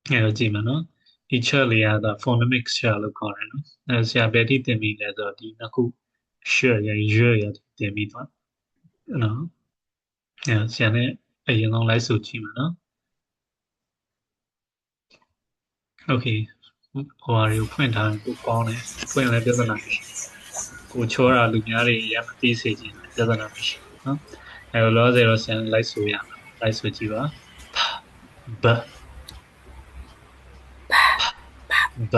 အဲ့တော့ကြည့်မယ်နော်ဒီချက်လေးက phonemic ချက်လို့ခေါ်တယ်နော်အဲ့ဆရာဘယ်ထိသင်ပြီးလဲဆိုတော့ဒီနှစ်ခု share ရရသင်ပြီးသွားနော်အဲ့ဆရာနဲ့အရင်ဆုံးလိုက်ဆိုကြည့်မယ်နော် okay ဟိုဟာတွေကိုဖွင့်ထားရင်ကိုကောင်းတယ်ဖွင့်လဲပြဿနာမရှိကိုချောတာလူများတွေရမသိစေချင်တယ်ပြဿနာမရှိနော်အဲ့တော့လောဆယ်တော့ဆရာနဲ့လိုက်ဆိုရမယ်လိုက်ဆိုကြည့်ပါဘဘ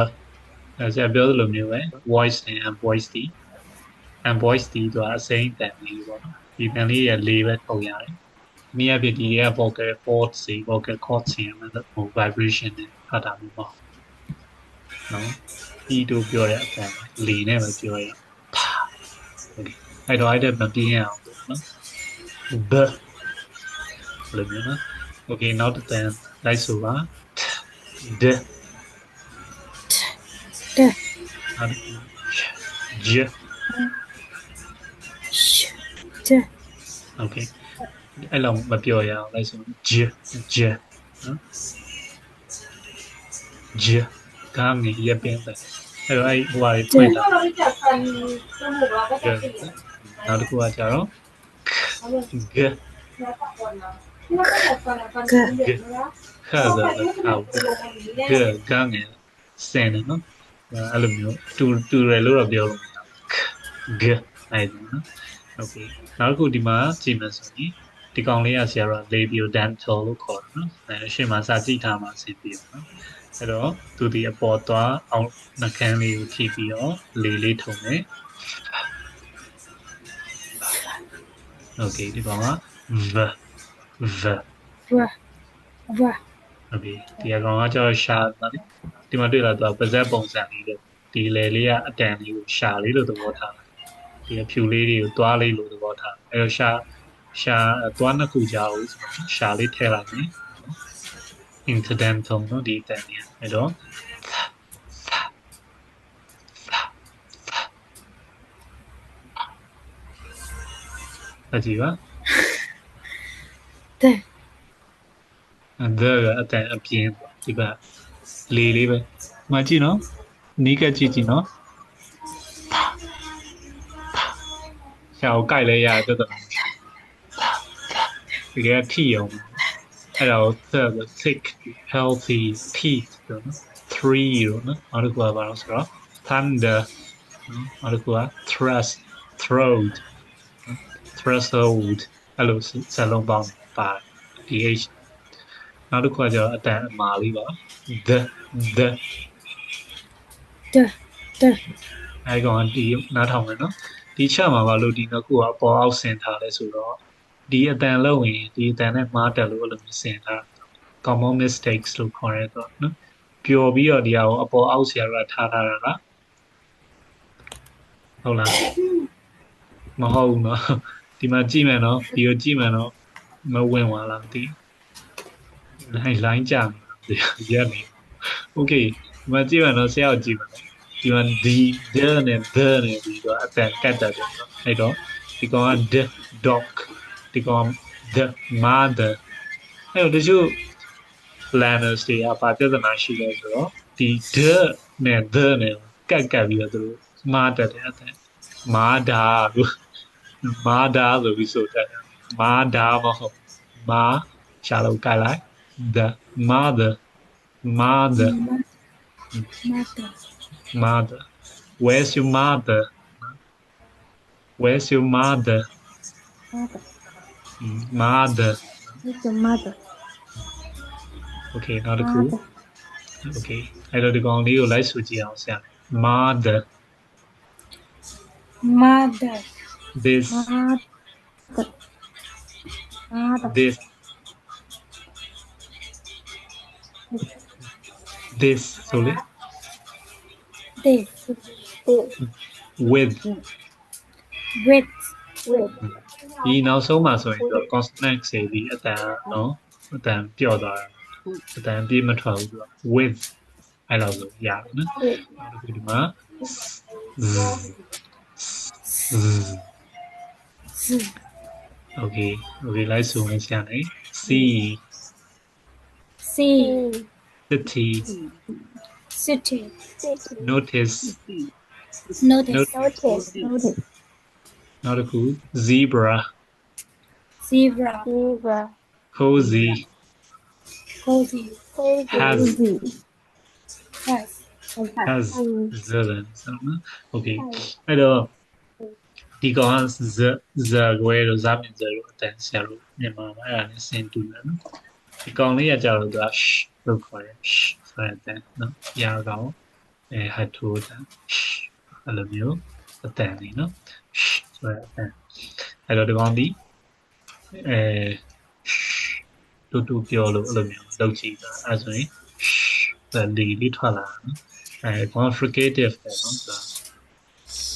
အဲ့ဆရာပြောသလိုမျိုးပဲ voice နဲ့ voice တီ and voice တီတို့အစိမ့်တန်လေးပေါ့နော်ဒီတန်လေးရလေးပဲထုတ်ရတယ်။မိအဖြစ်ဒီက vocal chords တွေ vocal chords တွေမှာဟို vibration နဲ့ဖတ်တာမျိုးပေါ့နော်။ဒီတို့ပြောတဲ့အတန်လေနဲ့ပဲပြောရအောင်။ဟုတ်ကဲ့။အဲ့တော့အဲ့ဒါမပြင်းအောင်နော်။ဘလိုမျိုးနော်။ Okay နောက်တစ်တန်လိုက်ဆိုပါ။ဒဂျโอเคအဲ့လောက်မပြောရအောင်လိုက်ဆိုဂျနော်ဂျကားငယ်ရပင်းပဲအဲ့တော့အဲ့ဟိုဟာတွေဖွင့်တာနောက်တစ်ခုကကြတော့ဂခါသာအောက်ဂကားငယ်စင်တယ်နော်အဲ့လိုမျိုးတူရလို့တော့ပြောလို့ဂအဲ့ဒါနော်โอเคနောက်တစ်ခုဒီမှာကြည့်မယ်ဆိုရင်ဒီကောင်လေးကဆရာက labio dental လို့ခေါ်တယ်နော်အဲရှေ့မှာစာကြည့်ထားမှာအဆင်ပြေပါနော်အဲ့တော့သူဒီအပေါ်သွားအောင်နှကန်းလေးကိုထိပြီးတော့လေးထုံတယ်โอเคဒီကောင်က v v โอเคဒီကောင်ကကျတော့ရှာနော်ဒီမှာတွေ့လာတော့ပါဇက်ပုံစံလေးလို့ဒီလေလေးကအတန်လေးကိုရှာလေးလို့သဘောထားဒီဖြူလေးတွေကိုတွားလေးလို့သဘောထားအဲ့တော့ရှာတွားနှစ်ခုကြာဦးရှာလေးထည့်လိုက်မယ် incidental နော်ဒီအတန်လေးအဲ့တော့အကြည့်ပါတဲ့အတန်အပြင်းဒီပါလေးပဲမကြည့်နော်နီးကကြည့်နော်ရှာကိုကြိုက်လဲရတဲ့တော်ဒီကထိအောင်အဲ့တော့ thick healthy teeth နော်3နော်နောက်တစ်ခုကဘာလို့ဆိုတော့ thunder နောက်တစ်ခုက thrust throat threshold အဲ့လိုစလုံးပေါင်းပါ ph နောက်တစ်ခုကကျတော့အတန်အမာလေးပါ the အဲ့ကောင်ဒီနားထောင်မယ်နော်ဒီချက်မှာဘာလို့ဒီနှစ်ခုကအပေါ်အောက်ဆင်ထားလဲဆိုတော့ဒီအတန်လုံးရင်ဒီအတန်နဲ့မှားတယ်လို့အဲ့လိုမျိုးဆင်ထား common mistakes လို့ခေါ်ရဲတော့နော်ပျော်ပြီးတော့ဒီဟာကိုအပေါ်အောက်ဆရာကထားတာလားဟုတ်လားမဟုတ်ဘူးနော်ဒီမှာကြည့်မယ်နော်ဒီကိုကြည့်မယ်နော်မဝင်သွားလားမသိလိုင်းကြမယ်ရက်နေ okay ဒီမှာကြည့်မယ်နော်ဆရာကိုကြည့်မယ်နော်ဒီမှာဒီနဲ့ the နဲ့ပြီးတော့အတန်ကတ်တယ်နော်အဲ့တော့ဒီကောင်က the dog ဒီကောင် the mother အဲ့တော့တချို့ planners တွေကဘာပြဿနာရှိလဲဆိုတော့ဒီ the နဲ့ the နဲ့ကတ်ပြီးတော့သူတို့မှားတတ်တယ်အတန်မာဒါလို့မာဒါဆိုပြီးဆိုတတ်တယ်မာဒါမဟုတ်မာရှာလို့ကြိုက်လိုက် the mother mother mother where's your mother where's your mother mother okay နောက်တစ်ခု okay အဲ့တော့ဒီကောင်လေးကိုလိုက်ဆိုကြည့်အောင်ဆရာ mother this this ဆိုလေ with ဒီနောက်ဆုံးမှာဆိုရင်တော့ consonant တွေဒီအတန်နော်အတန်ပျော့သွားတယ်အတန်ပြေးမထွက်ဘူးဆိုတော့ with အဲ့လိုဆိုရတယ်နော်နောက်တစ်ခုဒီမှာokay လိုက်ဆိုရင်ဆရာနေ C city, city, notice, notice, not cool, zebra, zebra, cozy, cozy, has, has, zelen, okay. အဲ့တော့ဒီကောင်ကဇကွဲလို့ဇာပြင်ဇလို့အတန်ဆရာလို့မြန်မာမှာအဲ့ဒါနဲ့ဆင်တူတယ်နော်ဒီကောင်လေးကကြတော့သူက sh လို့ခေါ်တယ် sh ဆိုတဲ့အတန်နော်ရာကောင်ဟတ်ထိုးအတန် sh အဲ့လိုမျိုးအတန်လေးနော် sh ဆိုတဲ့အတန်အဲ့တော့ဒီကောင်ဒီအဲ တူပြောလို့အဲ့လိုမျိုးလုပ်ကြည့်တာအဲ့ဆိုရင် sh ဆိုတဲ့လေးထွက်လာနော်အဲကောင် fricative ပဲနော်ဆိုတော့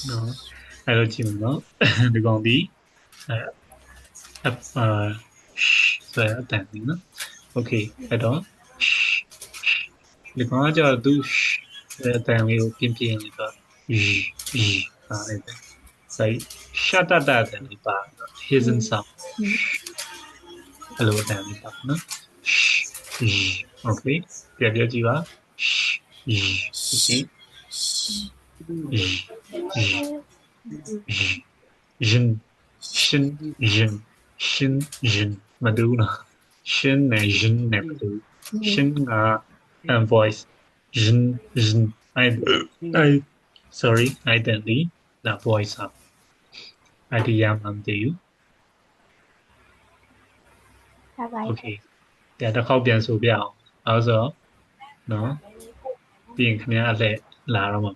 နော်အဲ့လိုကြည့်မယ်နော်ဒီကောင်ဒီဆိုတဲ့အတန်လေးနော် okay အဲ့တော့ဒီကောင်ကကျတော့သူဆိုတဲ့အတန်လေးကိုပြင်းပြင်းလေးတော့ဟာအဲ့ဒါဆိုshut up တဲ့အတန်လေးပါတော့ hidden sound အဲ့လိုအတန်လေးပါနော် okay ပြန်ပြောကြည့်ပါ okay ရင်ရှင်မတူနော်ရှင်နဲ့ရင်နဲ့မတူရှင်က voice ရင် I sorry I didn't need the voice up I did am to you okay တစ်ခေါက်ပြန်ဆိုပြအောင်အဲ့ဆိုနော်ပြီးရင်ခင်ဗျားအလက်လာတော့မှာ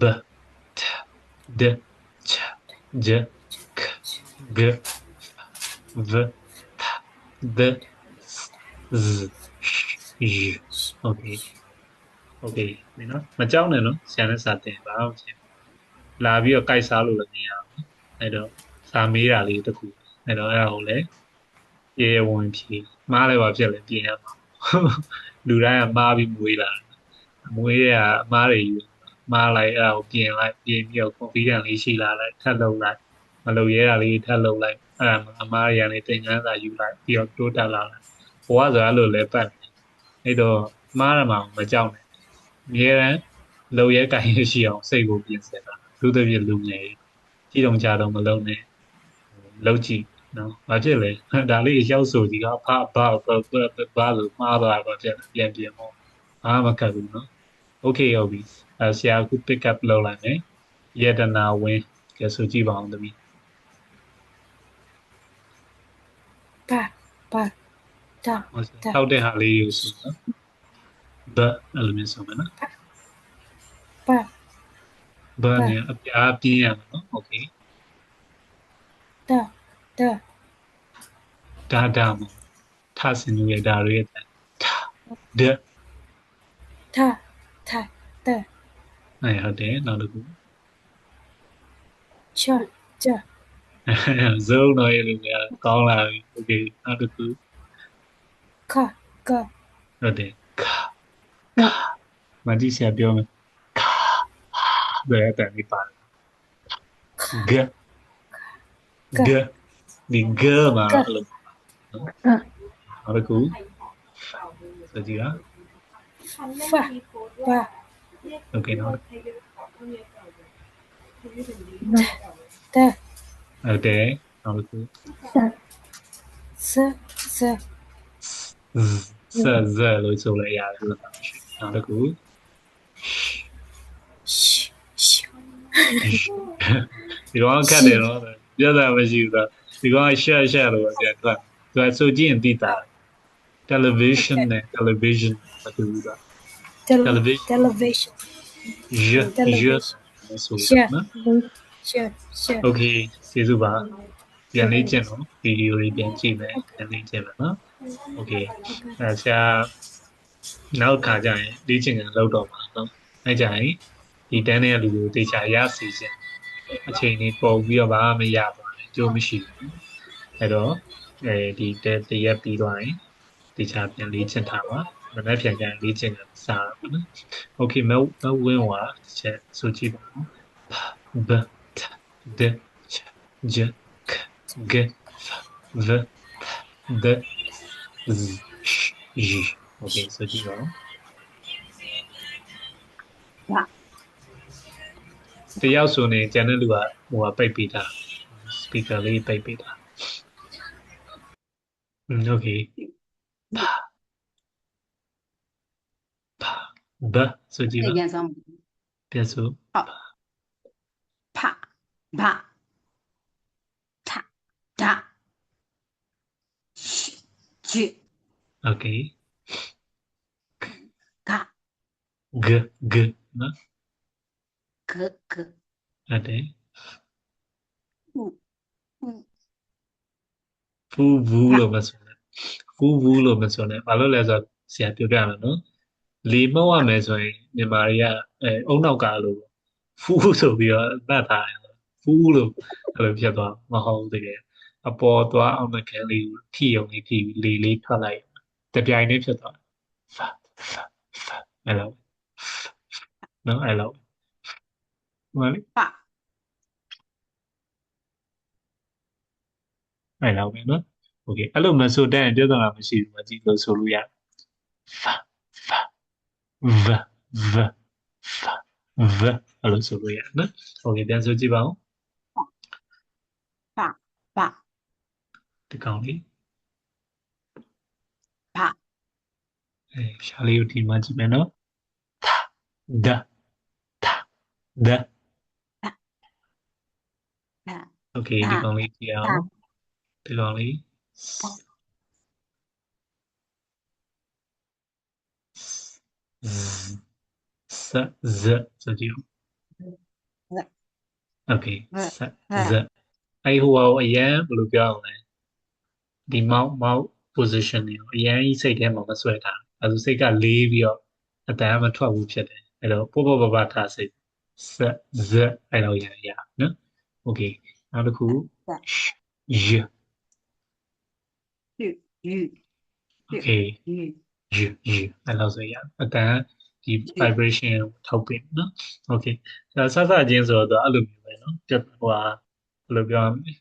b t d ch j k g v t d z j okay okay နော်မကြောက်နဲ့နော်ဆရာနဲ့စာတင်ပါအောင်ရှင်လာပြီးတော့ကြိုက်စားလို့လည်းမရဘူးအဲ့တော့စာမေးတာလေးတစ်ခုအဲ့တော့အဲ့ဒါကိုလည်းရေဝင်ဖြေမားလည်းပါဖြစ်လဲပြင်ရမှာလူတိုင်းကမားပြီးမွေးလာမွေးရအမားတွေယူမားလိုက်အဲ့ဒါကိုပြင်လိုက်ပြင်ပြီးတော့ confidence လေးရှိလာလိုက်ထပ်လုပ်လိုက်မလုပ်ရဲတာလေးထပ်လုပ်လိုက်အဲ့ဒါအမားတွေကနေသင်ခန်းစာယူလိုက်ပြီးတော့တိုးတက်လာလိုက်ဘဝဆိုအဲ့လိုလဲပတ်အဲ့တော့မားရမှာမကြောက်နဲ့အများရန်လုံရဲကင်ရရှိအောင်စိတ်ကိုပြင်ဆင်တာသူတို့ပြလူငယ်ကြီးတုံကြတော့မလုံးနဲ့လုံးကြည့်နော်ဘာဖြစ်လဲဒါလေးရောက်ဆိုဒီကဘာလို့မှားသွားတော့ပြန်မို့အားမကဘူးနော် okay ဟုတ်ပြီဆရာအခု pick up လုပ်လိုက်မယ်ယတနာဝင်းကဲဆိုကြည့်ပါအောင်သမီးပါတာထောက်တဲ့ဟာလေးကိုဆိုနော်ဘအဲ့လိုမျိုးဆိုမယ်နော်ဘာနဲ့အပြားပြင်းရမယ်နော် okay ဒါမထဆင်လို့ရဒါတွေရဲ့ဒဟုတ်တယ်နောက်တစ်ခုချ ဇုံတော့ရလို့များကောင်းလာပြီ okay နောက်တစ်ခုခဟုတ်တယ်ခမကြီးဆရာပြောမယ်ခဘယ်တန်ဒီပါဂဒီဂမှာလို့နောက်တစ်ခုဆိုကြည့်ပါokay နောက်ဟုတ်တယ်နောက်တစ်ခုဇလို့ဆိုလိုက်ရတယ်လို့နောက်တစ်ခုဒီတော့ခက်တယ်နော်ပြဿနာမရှိဘူးလားဒီကောင်ရှက်လို့ပြန်ထွက်သူကဆိုကြည့်ရင်သိတာ television နဲ့ television မတူဘူးလား television ဆိုနော် okay ကျေးဇူးပါပြန်လေးကျင့်တော့ဗီဒီယိုတွေပြန်ကြည့်မယ်ပြန်လေးကျင့်မယ်နော် okay ဆရာနောက်ခါကျရင်လေ့ကျင့်ခန်းလုပ်တော့မှာနော်အဲ့ကြရင်ဒီတန်းတဲ့လူကိုတေချာရစီခြင်းအချိန်လေးပုံပြီးတော့ဘာမှမရပါဘူးကြိုးမရှိဘူးအဲ့တော့ဒီတရက်ပြီးသွားရင်တေချာပြန်လေ့ကျင့်ထားပါမနေ့ပြန်ကြရင်လေ့ကျင့်ခန်းစတာပေါ့နော် okay မဝင်းဝါချက်ဆိုကြည့်ပါဦးb t d ch j k g v t d z j Okay ဆိုကြည့်ပါဦး ဘာ တယောက်ဆိုနေကျန်တဲ့လူကဟိုကပိတ်ပေးတာ speaker လေးပိတ်ပေးတာ Okay ဘာဆိုကြည့်ပါ ပြန်ဆောင် ပြန်ဆို ဟုတ်ဖဘထဒါဂျီ Okay က g g နော် ကက ဟုတ်တယ် ဟူ ဖူးဘူးလို့မဆိုနဲ့ဖူးဘူးလို့မဆိုနဲ့ဘာလို့လဲဆိုတော့ဆရာပြောပြမယ်နော်လေမောက်ရမယ်ဆိုရင်မြန်မာတွေကအုံနောက်ကလို့ဖူးဆိုပြီးတော့တတ်ထားတယ်ဖူးလို့အဲ့လိုဖြစ်သွားမဟုတ်ဘူးတကယ်အပေါ်သွားအောင်တဲ့ခဲလေးကိုထိအောင်လေးထိပြီးလေလေးထွက်လိုက်တပြိုင်တည်းဖြစ်သွားဖာဖာအဲ့လိုနော်အဲ့လိုဟိုလေ ဖ အဲ့လိုပဲနော်โอเคအဲ့လိုမဆိုတဲ့ပြဿနာမရှိဘူးမကြည့်လို့ဆိုလို့ရတယ်ဖာဖာ v v f v အဲ့လိုဆိုလို့ရတယ်နော်โอเคပြန်ဆိုကြည့်ပါဦး ဖဖ ဒီကောင်လေး ဖ ရှားလေးကိုဒီမှာကြည့်မယ်နော်ဒဒ ဖ โอเคဒီကောင်လေးကြည့်အောင်ဒီကောင်လေးစဇဆိုကြည့်အောင်โอเคစဇအဲ့ဟိုဟာကိုအရင်ဘယ်လိုပြောအောင်လဲဒီမောက် position ကိုအရင်ကြီးစိတ်ထဲမှာမဆွဲတာအဲဆိုစိတ်ကလေးပြီးတော့အတန်းမထွက်ဘူးဖြစ်တယ်အဲ့တော့ပေါ့ပေါ့ပပထားစိတ်စဇအဲ့လိုရရနော်โอเคနောက်တစ်ခုယ ယူယူ Okay ယူ you အဲ့လိုဆိုရအတန်းဒီ vibration ကိုထောက်ပေးနော် Okay အဲစစချင်းဆိုတော့အဲ့လိုမျိုးပဲနော်ပြဟိုဟာဘယ်လိုပြောရမလဲ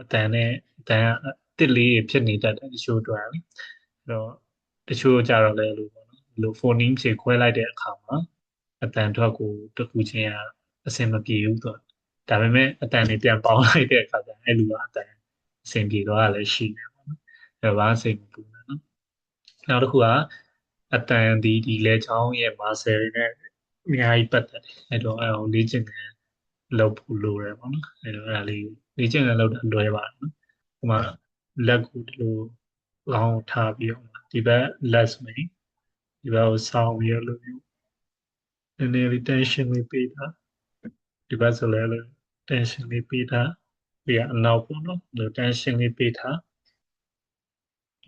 အတန်းနဲ့အတန်းတစ်လေးဖြစ်နေတတ်တယ်တချို့တွေ့ရတယ်အဲ့တော့တချို့ကြတော့လည်းလို့ပေါ့နော်ဒီလို phoneme ဖြေခွဲလိုက်တဲ့အခါမှာအတန်းထွက်ကိုတစ်ခုချင်းကအဆင်မပြေဘူးတော့ဒါပေမဲ့အတန်းလေးပြန်ပေါင်းလိုက်တဲ့အခါကျအဲ့လူကအတန်းအဆင်ပြေသွားတာလည်းရှိတယ်ပေါ့နော်အဲ့တော့ဘာအဆင်မပူနဲ့နော်နောက်တစ်ခုကအတန်ဒီလေချောင်းရဲ့ muscle နဲ့အများကြီးပတ်သက်တယ်အဲ့တော့အဲ့အောင်လေ့ကျင့်ခန်းလုပ်ဖို့လိုတယ်ပေါ့နော်အဲ့တော့အဲ့ဒါလေးလေ့ကျင့်ခန်းလုပ်တာလွယ်ပါတယ်နော်ဟိုမှာလက်ကိုဒီလိုလောင်းထားပြီးတော့ဒီဘက်လက်စမိတ်ဒီဘက်ကိုဆောင်းပြီးတော့လို့မျိုးနည်းနည်းလေး tension လေးပေးတာဒီဘက်ဆိုလည်း tension လေးပေးတာပြီးတော့အနောက်ပေါ့နော်ဒီ tension လေးပေးတာ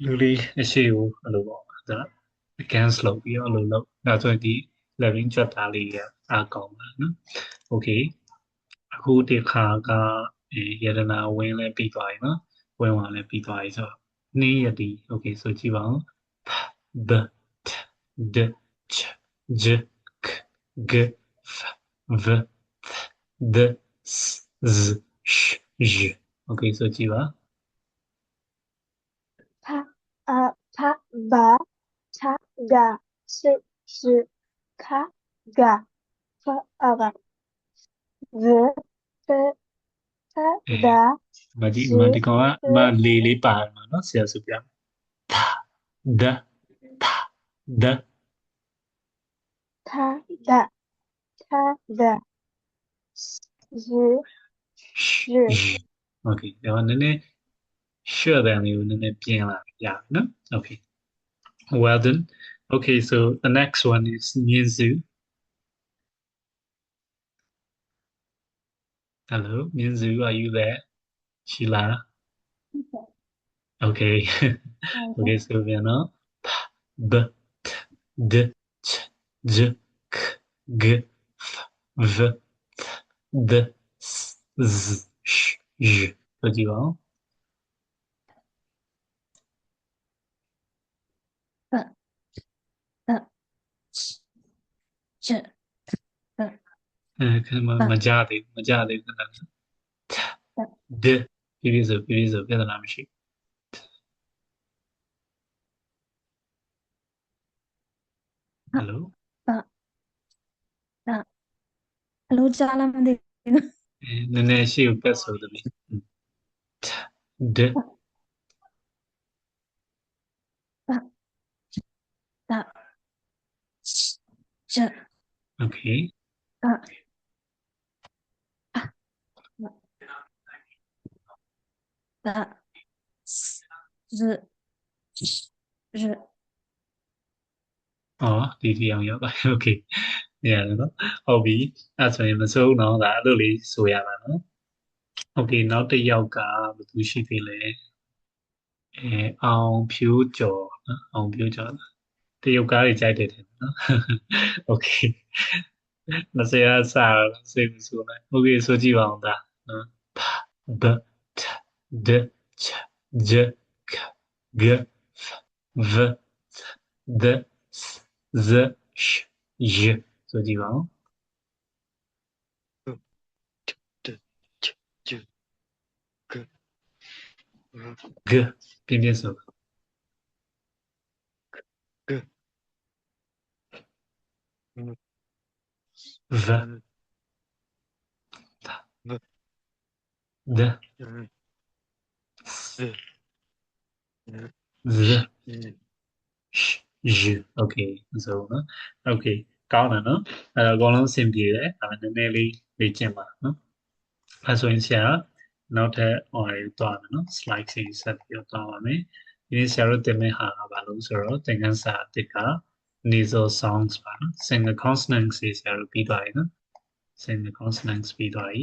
လူလေးအရှိကိုအဲ့လိုပေါ့ဒါ against လုပ်ပြီးတော့အဲ့လိုလုပ်ဒါဆိုရင်ဒီ leveling ချက်သားလေးအားကောင်းပါနော် okay အခုဒီခါကယရနာဝင်းလည်းပြီးသွားပြီနော်ဝင်းဝါလည်းပြီးသွားပြီဆိုတော့နေ့ရက်ဒီ okay ဆိုကြည့်ပါဦး b t d ch j k g f v d s z sh j okay ဆိုကြည့်ပါ 他他把他的是他的他的子的他的 မဒီကောင်ကမလေးလေးပါမှာနော်ဆရာဆိုပြသာဒသာဒ他的是 okay ဒါမှနည်းနည်း share တယ်လေးကိုနည်းနည်းပြင်လာရနော် okay well then okay so the next one is Minzu hello Minzu are you there Sheila okay okay so we're now b t d ch j k g f v d s z sh j ဆိုကြည့်ပါဦး 这ခဏမကြသေးခဏဒပြည့်စုံပြဿနာမရှိ hello အလိုကြားလားမသိဘူး နည်းနည်းရှေ့ကိုတက်ဆိုသမီးd ဒါကျ okay ဒါရရ အော်ဒီအောင်ရောက်ပါ okay နေရတယ်နော်ဟုတ်ပြီအဲ့ဆိုရင်မစိုးတော့ဒါအဲ့လိုလေးဆိုရမှာနော် okay နောက်တစ်ယောက်ကဘယ်သူရှိသေးလဲအောင်ဖြိုးကျော်နော်အောင်ဖြိုးကျော်တရုတ်ကားတွေကြိုက်တယ်ထင်တယ်နော် okay မစရစားစိတ်မဆိုးနဲ့ okay ဆိုကြည့်ပါအောင်ဒါနော် b t d ch j k g f v d s z sh j ဆိုကြည့်ပါအောင် g ပြင်းပြင်းဆို v d s z sh j okay ဆိုနော် okay ကောင်းတယ်နော်အဲ့တော့အကုန်လုံးအဆင်ပြေတယ်အဲ့ဒါနည်းနည်းလေးလေ့ကျင့်ပါနော်အဲ့ဆိုရင်ဆရာနောက်ထပ်ဟိုသွားမယ်နော် slide လေးဆက်ပြီးတော့သွားပါမယ်ဒီနေ့ဆရာတို့သင်မယ့်ဟာကဘာလို့ဆိုတော့သင်ခန်းစာအသစ်က nasal sounds ပါနော် single consonants တွေဆရာတို့ပြီးသွားပြီနော် single consonants ပြီးသွားပြီ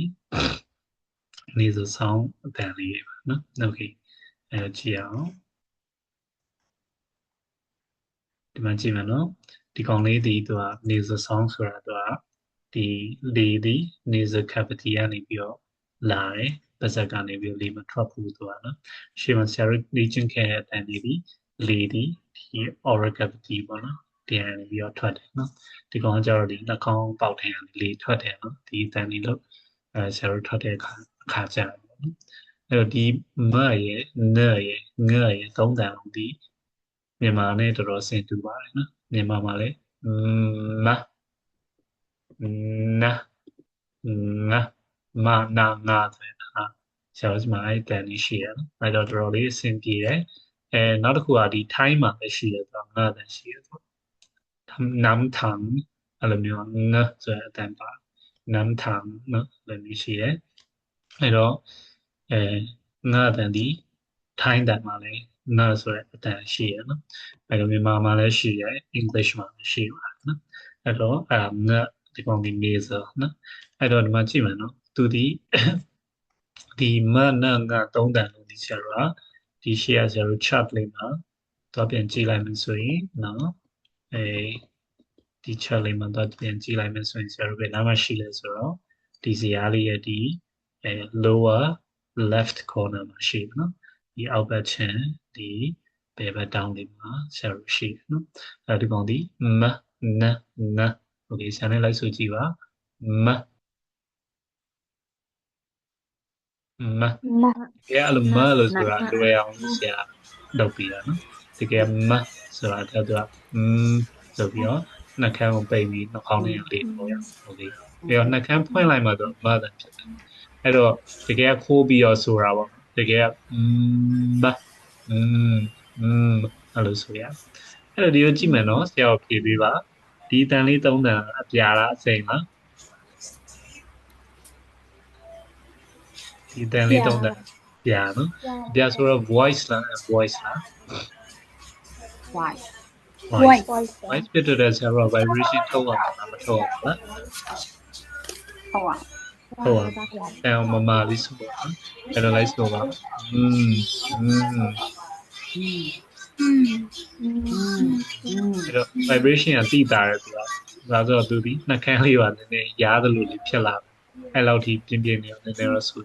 nasal sound အတန်လေးတွေပါနော် okay အဲ့ကြည့်အောင်ဒီမှာကြည့်မယ်နော်ဒီကောင်လေးဒီသူက nasal sound ဆိုတာသူကဒီလေဒီ nasal cavity ကနေပြီးတော့လာတယ်ပါးစပ်ကနေပြီးတော့လေမထွက်ဘူးသူကနော်ရှေ့မှာဆရာတို့လေ့ကျင့်ခဲ့တဲ့အတန်လေးဒီလေဒီဒီ oral cavity ပေါ့နော်ဒီကနေပြီးတော့ထွက်တယ်နော်ဒီကောင်ကကျတော့ဒီနှာခေါင်းပေါက်ထဲကနေလေထွက်တယ်နော်ဒီအတန်လေးလို့ဆရာတို့ထွက်တဲ့အခါကျတယ်ပေါ့နော်အဲ့တော့ဒီမရဲ့နရဲ့ငရဲ့သုံးတန်လုံးဒီမြန်မာနဲ့တော်တော်ဆင်တူပါတယ်နော်မြန်မာမှာလည်းမနာငါမနာငါဆိုတဲ့ဟာဆရာတို့ဒီမှာအဲ့တန်လေးရှိရနော်အဲ့တော့တော်တော်လေးအဆင်ပြေတယ်နောက်တစ်ခုကဒီထိုင်းမှာလည်းရှိတယ်ဆိုတော့ငါတန်ရှိတယ်ဆိုနမ်ထန်အဲ့လိုမျိုးငါဆိုတဲ့အတန်ပါနမ်ထန်နော်လည်းမျိုးရှိတယ်အဲ့တော့ငါတန်ဒီထိုင်းတန်မှာလည်းငါဆိုတဲ့အတန်ရှိရနော်အဲ့လိုမြန်မာမှာလည်းရှိတယ် English မှာလည်းရှိပါတယ်နော်အဲ့တော့ငါဒီကောင်ဒီ nasal နော်အဲ့တော့ဒီမှာကြည့်မယ်နော်သူဒီမနငါသုံးတန်လို့ဒီဆရာကဒီရှေ့ကဆရာတို့ chart လေးမှာတော့ပြန်ကြည့်လိုက်မယ်ဆိုရင်နော်ဒီ chart လေးမှာတော့ပြန်ကြည့်လိုက်မယ်ဆိုရင်ဆရာတို့ဘယ်နားမှာရှိလဲဆိုတော့ဒီဇာတ်လေးရဲ့ဒီ lower left corner မှာရှိတယ်နော်ဒီအောက်ဘက်ခြမ်းဒီဘယ်ဘက်တောင်းလေးမှာဆရာတို့ရှိတယ်နော်အဲဒီကောင်ဒီမနနโอเคဆရာနဲ့လိုက်ဆိုကြည့်ပါမမကဲအဲ့လိုမလို့ဆိုတာလွယ်အောင်ဆရာလုပ်ပြီးတာနော်တကယ်မဆိုတာတော့သူကဆိုပြီးတော့နှာခမ်းကိုပိတ်ပြီးနှာခေါင်းလေးလေးပေါ့ရโอเคပြီးတော့နှာခမ်းဖွင့်လိုက်မှတော့မတယ်ဖြစ်တယ်အဲ့တော့တကယ်ခိုးပြီးတော့ဆိုတာပေါ့တကယ်မအဲ့လိုဆိုရအဲ့တော့ဒီကိုကြည့်မယ်နော်ဆရာကိုဖြေပေးပါဒီတန်လေးသုံးတန်အပြာလားအစိမ်လားဒီတန်လေးသုံးတန်ပြာနော်ပြာဆိုတော့ voice လား voice လား white voice ဖြစ်တဲ့ဆရာက vibration ထုတ်အောင်မထုတ်အောင်လားဟုတ်အဲ့မမလေးဆိုတော့အဲ့တော့လိုက်ဆိုပါအဲ့တော့ vibration ကတိတာတယ်ဆိုတာဒါဆိုတော့သူဒီနှာခမ်းလေးပါနည်းနည်းရားသလိုလေးဖြစ်လာအဲ့လောက်ထိပြင်းပြင်းနေအောင်နည်းနည်းတော့ဆို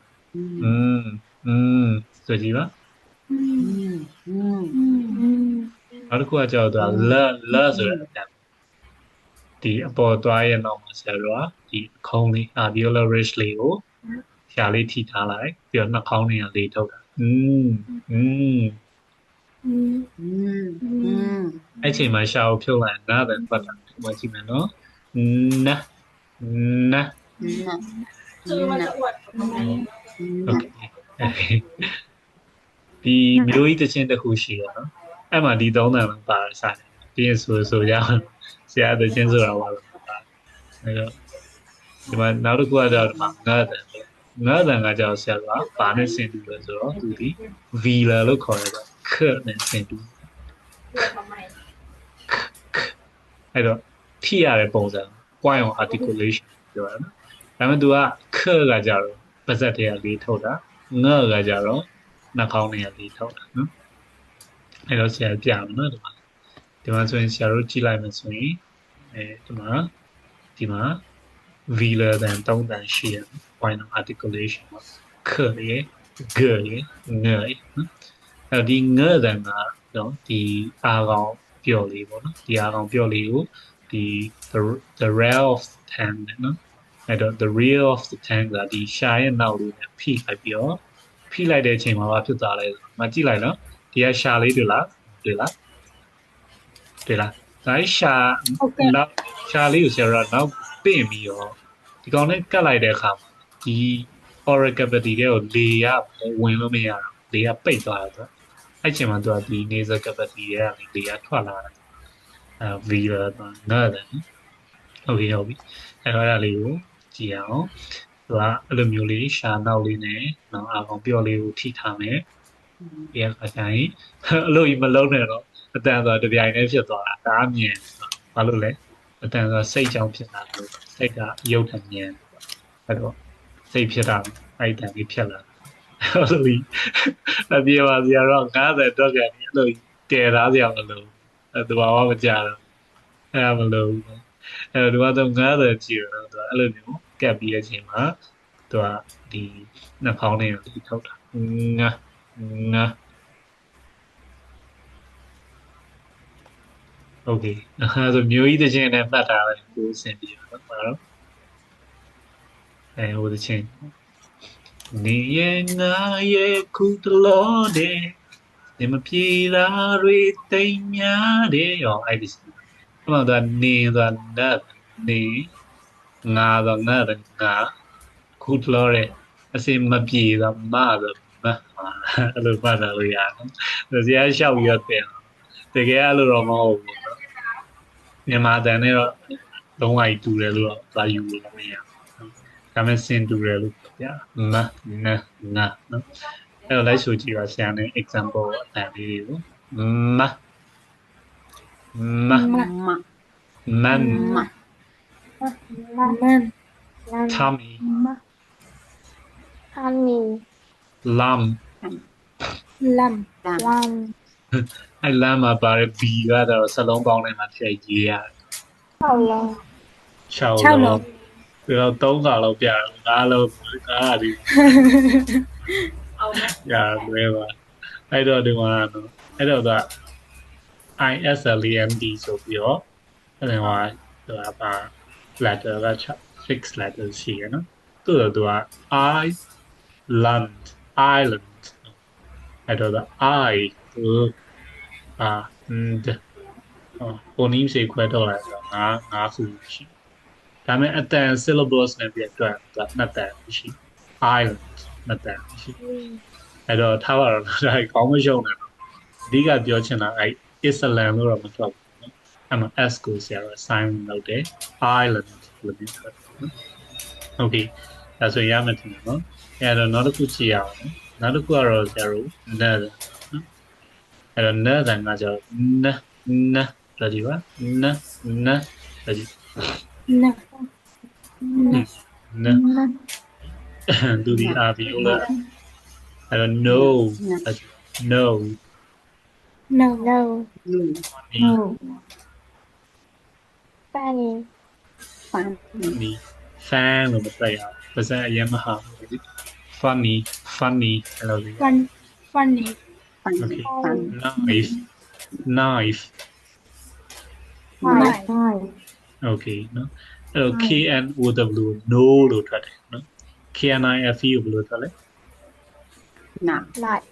ဆိုကြည့်ပါနောက်တစ်ခုကကြောက်တာလဆိုတဲ့အတန်ဒီအပေါ်သွားရဲ့နောက်မှာဆရာတို့ကဒီခုံးလေး alveolar ridge လေးကိုဆရာလေးထိထားလိုက်ပြီးတော့နှာခေါင်းလေးကလေးထုတ်တာ အဲ့ချိန်မှာရှာကိုဖြုတ်လိုက်နားတယ်ပတ်တာဒီမှာကြည့်မယ်နော်နာနာ โอเคဒီမျိုးကြီးတစ်ချင်းတစ်ခုရှိရနော်အဲ့မှာဒီသုံးတန်လုံးပါစားတယ်ပြီးရင်ဆိုကြအောင်ဆရာတစ်ချင်းဆိုတာပါလို့ပါအဲ့တော့ဒီမှာနောက်တစ်ခုကတော့ဒီမှာငါးတန်ကကြောက်ဆရာကဘာနဲ့ဆင်တူလဲဆိုတော့သူဒီ vila လို့ခေါ်ရတာခနဲ့ဆင်တူအဲ့တော့ထိရတဲ့ပုံစံ point of articulation ပြောရနော်ဒါပေမဲ့သူကခကကြတော့ပါဇက်တွေကလေးထုတ်တာငါကကြတော့နှာခေါင်းတွေကလေးထုတ်တာနော်အဲ့တော့ဆရာပြမယ်နော်ဒီမှာဆိုရင်ဆရာတို့ကြည့်လိုက်မယ်ဆိုရင်ဒီမှာ velar တန်3တန်ရှိရ point of articulation ခရယ်ဂရယ်ငရယ်နော်အဲ့ဒီငတန်ကတော့ဒီအာကောင်ပြော့လေးပေါ့နော်ဒီအာကောင်ပြော့လေးကိုဒီ the rear of the tongue နော်အဲ့တော့ the rear of the tongue ကဒီရှာရဲ့နောက်လေးနဲ့ဖိလိုက်ပြီးတော့ဖိလိုက်တဲ့အချိန်မှာဘာဖြစ်သွားလဲမကြည့်လိုက်နော်ဒီကရှာလေးတွေ့လားဒါရှာလေးကိုဆရာကနောက်ပင့်ပြီးတော့ဒီကောင်နဲ့ကတ်လိုက်တဲ့အခါမှာဒီ oral cavity ကိုလေကဝင်လို့မရတော့လေကပိတ်သွားတယ်အဲ့ချိန်မှာသူကဒီ nasal cavity ရဲ့လေကထွက်လာတယ်velar ငါတယ်ဟုတ်ပြီအဲ့တော့အဲ့ဒါလေးကိုကြည့်အောင်သူကအဲ့လိုမျိုးလေးရှာနောက်လေးနဲ့နော်အာကောင်ပြော့လေးကိုထိထားမယ်ဒီအခါကျရင်အလို့ကြီးမလုံးနဲ့တော့အတန်ဆိုတပြိုင်တည်းဖြစ်သွားတာဒါအမြင်ဘာလို့လဲအတန်ဆိုစိတ်ကြောင့်ဖြစ်တာလို့စိတ်ကရုပ်ထမြင်အဲ့တော့စိတ်ဖြစ်တာအဲ့တန်ကြီးဖြစ်လာအဲ့လိုကြီးအပြေပါစရာတော့90တော့ကန်အဲ့လိုတည်သားစရာမလိုအဲ့တဘာဝမကြတော့အဲ့မလိုအဲ့တော့ဒီကတော့90ကြည့်တော့သူအဲ့လိုမျိုးကပ်ပြီးတဲ့အချိန်မှာသူကဒီနှာခေါင်းလေးကိုထုတ်တာငါโอเคအဲ့ဒါမျိုးကြီးတစ်ချင်းနဲ့မှတ်ထားလိုက်ကိုအဆင်ပြေပါတော့ဟိုတစ်ချင်းနေရဲ့ငါရဲ့ခုတလို့တဲ့ဒီမပြေတာတွေတိမ်များတယ်ရောအဲ့ဒီအဲ့မှာသူကနေသွားနတ်နေငါတော့ငါခုတလို့တဲ့အစင်မပြေတော့မတော့အဲ့လိုမှတ်တာလို့ရတယ်ဆရာရှောက်ရွတ်တယ်တကယ်အဲ့လိုတော့မဟုတ်ဘူးမြန်မာတန်နဲ့တော့လုံးဝတူတယ်လို့တော့သာယူလို့မရဘူးဒါပေမဲ့စင်တူတယ်လို့ပြမနာနော်အဲ့တော့လိုက်ဆိုကြည့်ပါဆရာနဲ့ example အတန်လေးတွေကိုမ tummy lam အဲ့လမ်းမှာပါတဲ့ B ကတော့စလုံးပေါင်းထဲမှာထည့်ရေးရတယ်6လုံးပြီးတော့3ခါလောက်ပြတယ်5လုံး5ဒီရတယ်ပါအဲ့တော့ဒီမှာနော်အဲ့တော့က ISLAND ဆိုပြီးတော့အဲ့ဒါကသူကပါ letter က6 letter ရှိရနော်သူကisland အဲ့တော့ I and ပုံနည်းစေခွဲတော့လိုက်ဆိုတော့ငါခုရှိဒါပေမဲ့အတန် syllables နဲ့ပြတ်တော့နှစ်တန်ရှိ island နှစ်တန်ရှိအဲ့တော့ထားပါတော့ဒါကောင်းမရှုံနဲ့အဓိကပြောချင်တာအဲ့ Islam လို့တော့မထွက်ဘူးနော်အဲ့မှာ S ကိုဆရာက sign လုပ်တယ် island လို့ပြောတယ်နော်โอเคဒါဆိုရမယ်ထင်တယ်နော်အဲ့တော့နောက်တစ်ခုကြည့်ရအောင်နောက်တစ်ခုကတော့ဆရာတို့ net နော်အဲ့တော့ net ကကျတော့ na ဒါကြည့်ပါ na ဒါကြည့် na သူဒီ alveolar အဲ့တော့ no Funny fan လို့မပြရအောင်ပါစံအရင်မဟာ funny အဲ့လိုလေး funny okay knife okay နော်အဲ့တော့ KNOW no လို့ထွက်တယ်နော် KNIFE ကိုဘယ်လိုထွက်လဲ Nine. Night.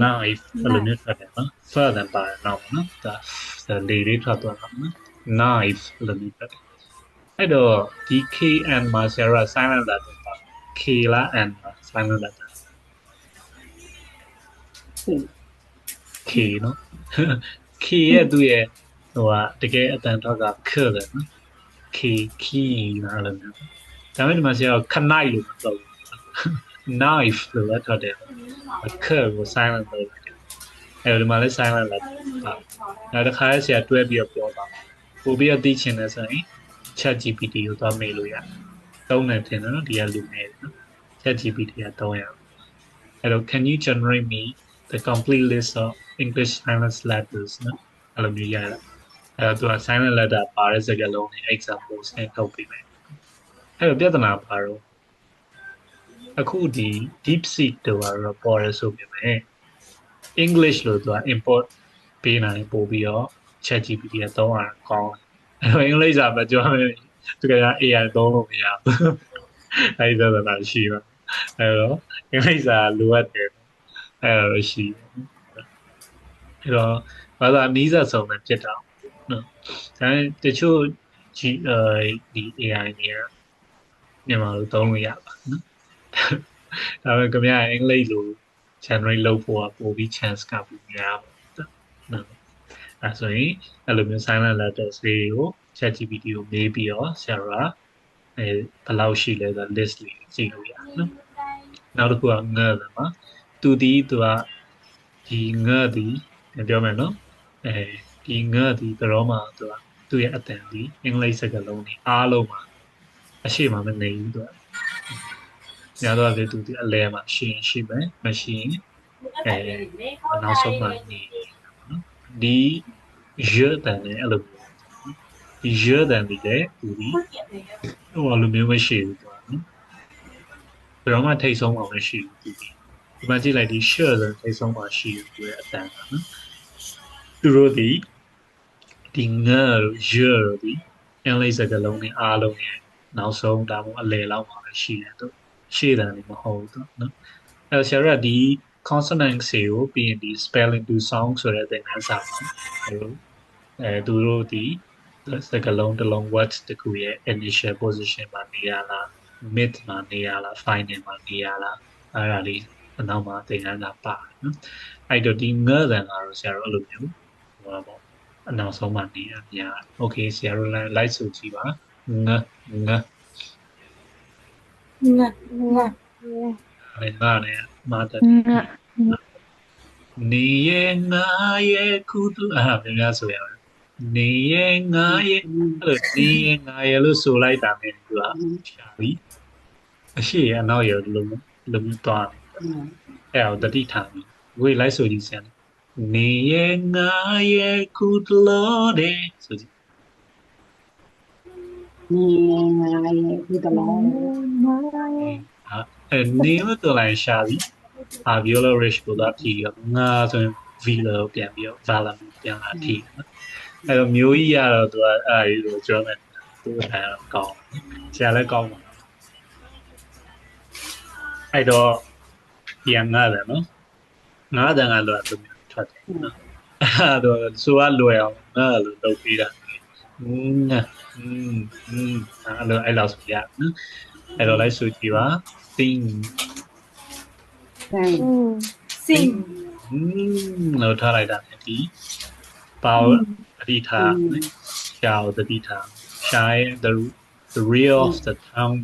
knife အဲ့လိုမျိုးထွက်တယ်နော် further ပါတယ်နောက်နော်ဒါလေလေးထွက်သွားတာနော် knife အဲ့လိုမျိုးထွက်တယ်အဲ့တော့ဒီ kn မှာဆရာတို့က silent letter ပါ k လား n လား silent letter k နော် k ရဲ့သူ့ရဲ့ဟိုကတကယ်အတန်တော့က k တယ်နော် k key လားအဲ့လိုမျိုးဒါပေမဲ့ဒီမှာဆရာက knife လို့မပြောဘူး knife လို့လည်းထွက်တယ် k ကို silent လုပ်တယ်အဲ့ဒီမှာလည်း silent လာတာနောက်တစ်ခါဆရာတွဲပြီးတော့ပြောပါပို့ပြီးတော့သိချင်တယ်ဆိုရင် chat GPT ကိုသွားမေးလို့ရတယ်သုံးတယ်ထင်တယ်နော်ဒီကလူနေတယ်နော် chat GPT ကသုံးရအောင်အဲ့တော့ can you generate me the complete list of English silent letters နော်အဲ့လိုမျိုးရတာအဲ့တော့သူက silent letter ပါတဲ့စကားလုံးတွေ examples နဲ့ထုတ်ပေးမယ်အဲ့တော့ပြဿနာပါတော့အခုဒီ DeepSeek တို့ကတော့ပေါ်ရဆိုပြမယ်English လို့သူက import ပေးနိုင်ပို့ပြီးတော့ ChatGPT ကသုံးရကောင်းတယ်အဲ့တော့အင်္ဂလိပ်စာမပြောမယ်သူက AI သုံးလို့မရဘူးအဲ့ဒါသာရှိပါအဲ့တော့အင်္ဂလိပ်စာလိုအပ်တယ်အဲ့တော့ရှိအဲ့တော့ဘာသာအနည်းဆုံးပဲဖြစ်တာနော်ဒါပေမဲ့တချို့ဒီ AI တွေကမြန်မာလိုသုံးလို့ရပါနော်ဒါပေမဲ့ခင်ဗျားအင်္ဂလိပ်လို generate လုပ်ဖို့ကပိုပြီး chance ကပိုများပါတယ်နော်အဲဆိုရင်အဲ့လိုမျိုး silent letters တွေကို ChatGPT ကိုမေးပြီးတော့ဆရာကဘယ်လောက်ရှိလဲဆို list လေးကြည့်လို့ရတယ်နော်နောက်တစ်ခုကငှက်တယ်မှာသူကဒီငှက်ဒီပြောမယ်နော်ဒီငှက်ဒီဘယ်တော့မှသူ့ရဲ့အတန်ဒီအင်္ဂလိပ်စကားလုံးတွေအားလုံးမှာအရှိမမနေဘူးသူကညာတော့လေသူဒီအလဲမှာရှိမယ်မရှိရင်နောက်ဆုံးမှနေနော်ဒီရတဲ့နဲ့အဲ့လိုဒီရတဲ့ဒီလေသူဒီဟိုလိုမျိုးမရှိဘူးသူကနော်ဘယ်တော့မှထိတ်ဆုံးမှာမရှိဘူးသူဒီမှာကြည့်လိုက်ဒီ share တဲ့ထိတ်ဆုံးမှာရှိတယ်သူရဲ့အတန်ကနော်သူတို့ဒီငါရဒီအင်္ဂလိပ်စကားလုံးတွေအားလုံးရဲ့နောက်ဆုံးဒါမှမဟုတ်အလယ်လောက်မှာပဲရှိတယ်သူရှေ့တန်းနေမဟုတ်ဘူးနော်အဲဆရာကဒီ consonant တွေကိုပြီးရင်ဒီ spelling to song ဆိုတဲ့သင်ခန်းစာမှာသူတို့ဒီစကားလုံးတစ်လုံး word တခုရဲ့ initial position မှာနေရလား mid မှာနေရလား final မှာနေရလားအဲ့ဒါလေးအနောက်မှာသင်ခန်းစာပါတယ်နော်အဲ့တော့ဒီငါးတန်ကတော့ဆရာတို့အဲ့လိုမျိုးဟိုပါပေါ့အနောက်ဆုံးမှနေရများ okay ဆရာတို့ like ဆိုကြည့်ပါငါအဲ့ဒါနဲ့မာတာနေရငါရဲ့ကုသပြန်များဆိုရအောင်နေရငါရဲ့အဲ့လိုနေရငါရဲ့လို့ဆိုလိုက်တာနဲ့သူကရှာပြီအရှိရအနောက်ရလို့မျိုးသွားတယ်အဲ့ဒါတတိထားပြီဝေးလိုက်ဆိုကြည့်စမ်းနေရငါရဲ့ကုသလို့တဲ့ဆိုကြည့်နေငါရဲ့ကုသလို့နေလို့တော်လိုက်ရှာပြီviola rich ကိုတော့ဖြီးရောငါဆိုရင် vila ကိုပြန်ပြီးတော့ vala ပြန်လာဖြီးအဲ့တော့မျိုးကြီးရတော့သူကအဲ့ဒီလိုပြောမယ်သူကကောင်းဆရာလည်းကောင်းပါအဲ့တော့ပြန်ငါတယ်နော်ငါတန်ကတော့သူထွက်တယ်နော်အဲ့တော့ဆိုကလွယ်အောင်ငါလို့လုပ်ပြီးတာအဲ့လိုဆိုရနော်အဲ့တော့လိုက်ဆိုကြည့်ပါ sing sing လို့ထားလိုက်တာဒီပါတတိထားရှားတတိထား shy the rear of the tongue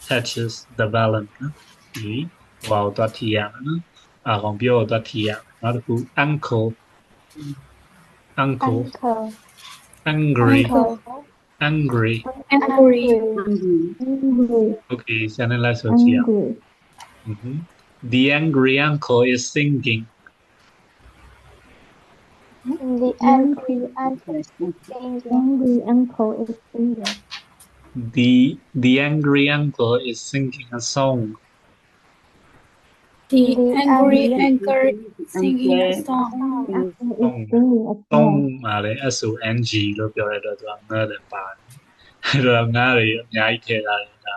touches the vowel ဒီဝါတော့ထီရနော်အကောင်ပြောတော့ထီရနောက်တစ်ခု uncle angry okay ဆန်လိုက်ဆိုကြည့်အောင် the angry uncle is singing The angry uncle is singing. The angry uncle is singing a song. The angry uncle singing a song. Song မှာလည်း SONG လို့ပြောရတော့သူကငါလည်းပါတယ်အဲ့တော့ငါတွေအများကြီးထည့်ထားတယ်ဒါ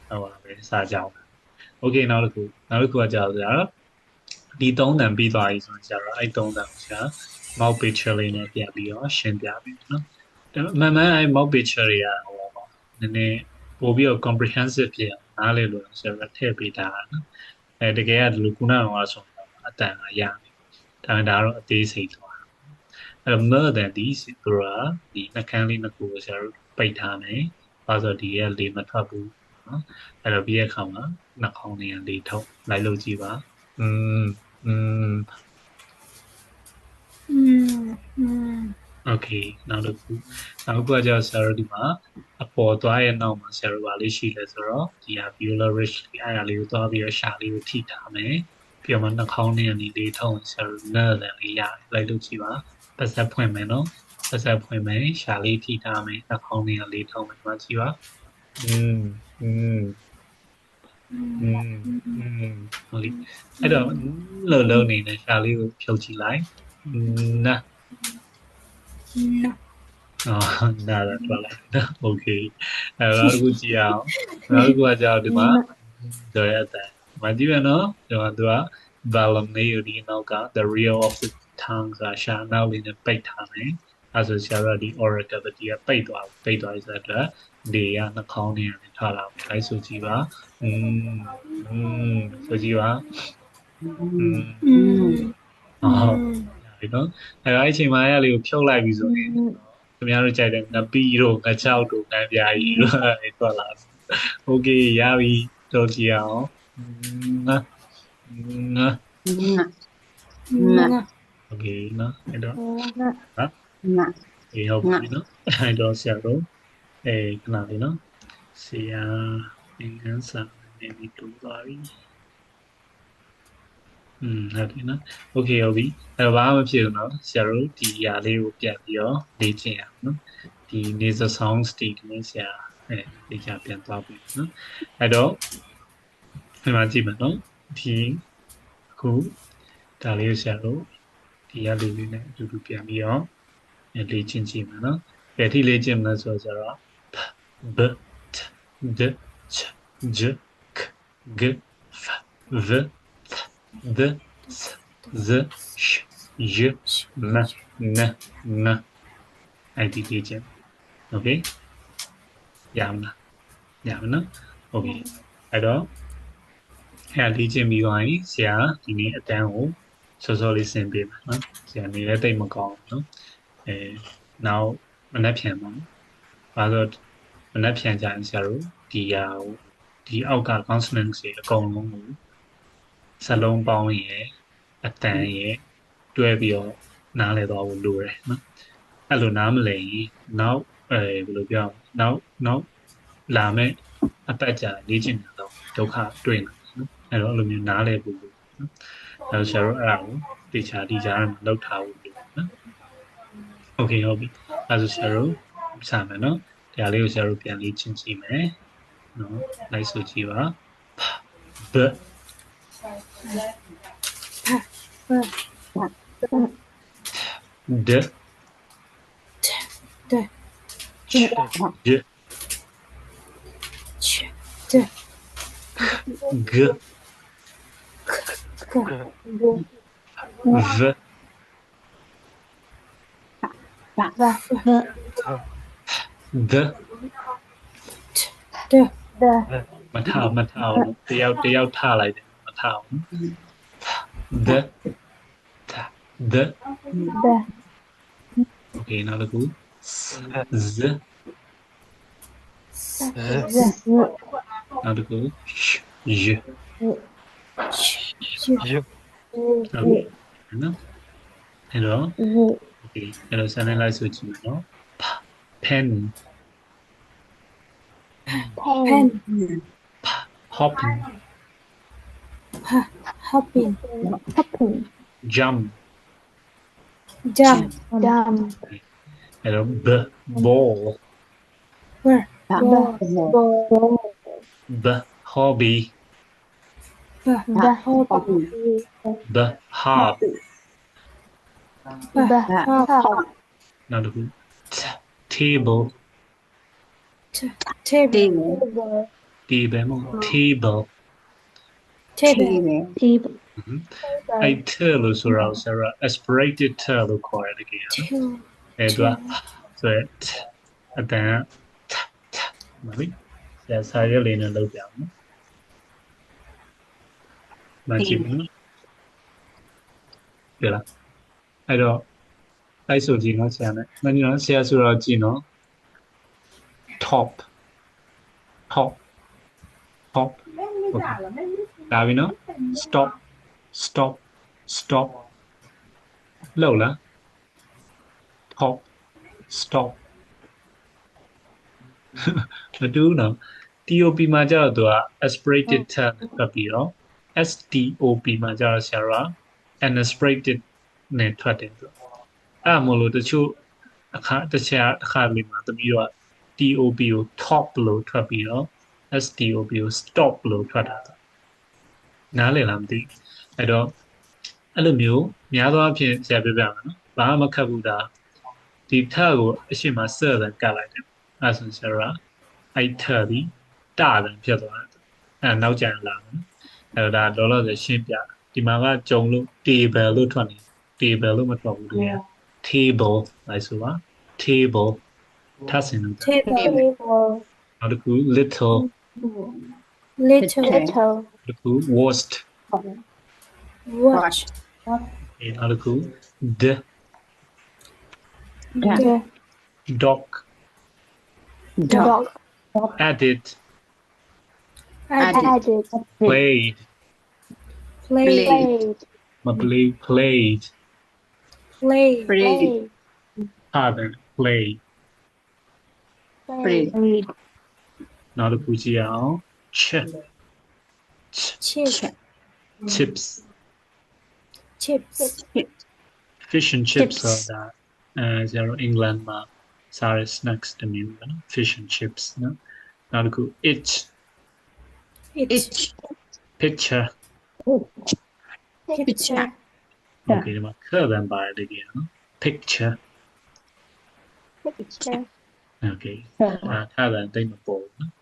ဟိုပါပဲစာကြောင်း Okay နောက်တစ်ခုကကြာတော့ ဒီ3တန်ပြီးသွားပြီဆိုရင်ကျတော့အဲ့3တန်ကိုဆရာ mock picture လေးနဲ့ပြန်ပြီးတော့ရှင်းပြပြီနော်မှန်မှန်အဲ့ mock picture တွေကဟိုပါနည်းနည်းပို့ပြီးတော့ comprehensive ဖြစ်အောင်နားလည်လို့ဆရာထည့်ပေးတာနော်တကယ်ကဒီလိုခုနကတော့ဆိုအတန်ကရပြီဒါပေမဲ့ဒါတော့အသေးစိတ်သွားအဲ့တော့ more than these ဆိုတာဒီနှကန်းလေးနှစ်ခုကိုဆရာတို့ပိတ်ထားမယ်ဘာလို့ဒီရဲ့လေမထွက်ဘူးနော်အဲ့တော့ပြီးရခါမှာနှာခေါင်းတွေကလေထုတ်လိုက်လို့ကြည့်ပါOkay နောက်တစ်ခုကကျတော့ဆရာတို့ဒီမှာအပေါ်သွားရဲ့နောက်မှာဆရာတို့ဗာလေးရှိလဲဆိုတော့ဒီဟာ viola rich အဲ့ဒါလေးကိုသွားပြီးတော့ရှာလေးကိုထိထားမယ်ပြီးတော့မှနှာခေါင်းနဲ့အနေလေးထုံးဆရာတို့ nerve လေးရလိုက်လို့ကြည့်ပါပတ်သက်ဖွင့်မယ်နော်ပတ်သက်ဖွင့်မယ်ရှာလေးထိထားမယ်နှာခေါင်းနဲ့လေးထုံးမယ်ဒီမှာကြည့်ပါဟုတ်ပြီအဲ့တော့လုံးနေနဲ့ရှာလေးကိုဖြုတ်ကြည့်လိုက်နာနားတော့လာโอเคအဲ့တော့အခုကြည့်အောင်နောက်တစ်ခုကကြောက်ဒီမှာကြော်ရတဲ့မကြည့်ရနော်ဒီမှာသူက balm လေးကိုဒီနောက်က the real of the tongue ဆိုတာရှာနောက်လေးနဲ့ပိတ်ထားမယ်အဲ့ဆိုဆရာတို့ဒီ oral cavity ကပိတ်သွားပြီဆိုတော့ဒီကနှာခေါင်းထဲကနေထွက်လာမယ်အဲ့ဆိုကြည့်ပါဆိုကြည့်ပါဒီနော်အဲ့အချိန်မှာအဲ့လေးကိုဖြုတ်လိုက်ပြီဆိုရင်ခင်ဗျားတို့ကြိုက်တဲ့ငပီးတို့ငချောက်တို့ငပြားကြီးတို့အဲ့ထွက်လာโอเคရပြီတော့ကြည့်အောင်โอเคနော်အဲ့တော့အေးဟုတ်ပြီနော်အဲ့တော့ဆရာတို့ခဏလေးနော်ဆရာသင်ခန်းစာနေပြီးတူသွားပြီဟုတ်ပြီနော်โอเคဟုတ်ပြီအဲ့တော့ဘာမှမဖြစ်ဘူးနော်ဆရာတို့ဒီຢာလေးကိုပြန်ပြီးတော့လေ့ကျင့်ရအောင်နော်ဒီ nasal sound state နဲ့ဆရာလေ့ကျပြန်သွားပြီနော်အဲ့တော့ဒီမှာကြည့်မယ်နော်ဒီအခုဒါလေးကိုဆရာတို့ဒီຢာလေးလေးနဲ့အတူတူပြန်ပြီးတော့လေ့ကျင့်ကြည့်မယ်နော်ဘယ်ထိလေ့ကျင့်မလဲဆိုတော့b t d ch j k g f v d s z sh j m n n အဲ့ဒီလေ့ကျင့် okay ရမလားနော် okay အဲ့တော့လေ့ကျင့်ပြီးသွားရင်ဆရာဒီနေ့အတန်းကိုစောလေးဆင်ပေးမှာနော်ဆရာနေလည်းတိတ်မကောင်းဘူးနော်နောက်မနှက်ဖြန်ပါဘာလို့မနှက်ဖြန်ကြရင်ဆရာတို့ဒီဟာကိုဒီအောက်က consonants တွေအကုန်လုံးကိုစလုံးပေါင်းရဲ့အတန်ရဲ့တွဲပြီးတော့နားလည်သွားဖို့လိုတယ်နော်အဲ့လိုနားမလည်ရင်နောက်ဘယ်လိုပြောနောက်လာမဲ့အပတ်ကြာလေ့ကျင့်တာတော့ဒုက္ခတွေ့နေနော်အဲ့တော့အဲ့လိုမျိုးနားလည်ဖို့လိုနော်အဲ့တော့ဆရာတို့အဲ့ဒါကိုတေချာဒီကြားမှာလောက်ထားဖို့လိုနော်โอเคဟုတ်ပြီအဲ့ဒါဆရာတို့စမယ်နော်ဒါလေးကိုဆရာတို့ပြန်လေ့ကျင့်ကြည့်မယ်နော်လိုက်ဆိုကြည့်ပါဘd ch j g v d မထောက်တယောက်ထားလိုက်တယ်မထောက် d okay နောက်တစ်ခု z နောက်တစ်ခု j နော်အဲ့တော့ okay အဲ့တော့ဆက်နေလိုက်ဆိုကြည့်မယ်နော် pen hopping jump and ball the hobby the harp now the table table အဲ့ ter လို့ဆိုတော့ဆရာ aspirated ter လို့ခေါ်ရတယ်တကယ်နော် two, အဲ့သူကဆိုရအတန်မဟုတ်ဆရာစာရွက်လေးနဲ့လုပ်ပြအောင်နော်မကြည့်ဘူးနော်ပြလားအဲ့တော့အဲ့ဆိုကြည့်နော်ဆရာနဲ့မင်းနော်ဆရာဆိုတော့ကြည့်နော် top top top ဒါပြီနော် stop stop stop လောက်လား top stop မတူးနော် TOP မှာကျတော့သူက aspirated term ပဲပြီးတော့ STOP မှာကျတော့ဆရာက unaspirated နဲ့ထွက်တယ်သူအဲ့မလို့တချို့တစ်ခါလေးမှာတပြီးတော့ TOP ကို top လို့ထွက်ပြီးတော့ STOP ကို stop လို့ထွက်တာနားလည်လားမသိအဲ့တော့အဲ့လိုမျိုးများသောအားဖြင့်ဆရာပြောပြမယ်နော်ဘာမှမခက်ဘူးဒါဒီထကိုအရှိမဆက်တယ်ကတ်လိုက်တယ်အဲ့ဆိုဆရာအဲ့ထဒီတာတယ်ဖြစ်သွားတယ်အဲ့နောက်ကျရင်လာမယ်အဲ့တော့ဒါလောလောဆယ်ရှင်းပြဒီမှာကကြုံလို့ table လို့ထွက်နေ table လို့မထွက်ဘူးလေ table လိုက်ဆိုပါ table ထပ်စင်လို့ table, table, နောက်တစ်ခု little little, little, တစ်ခု worst watch, နောက်တစ်ခု the, dog dog, added added, played play, played, မ play played play, played, pardon played played, နောက်တစ်ခုကြည့်အောင် chip chip, chips chips, fish and chips ဆိုတာဇာတ်အင်္ဂလန်မှာစားရ snacks တမျိုးပဲနော် fish and chips နော်နောက်တစ်ခု itch itch, picture picture, okay ဒီမှာခက်တယ်ပါတယ်တကယ်နော် picture picture, okay ခါတယ်တိတ်မပေါ်ဘူးနော်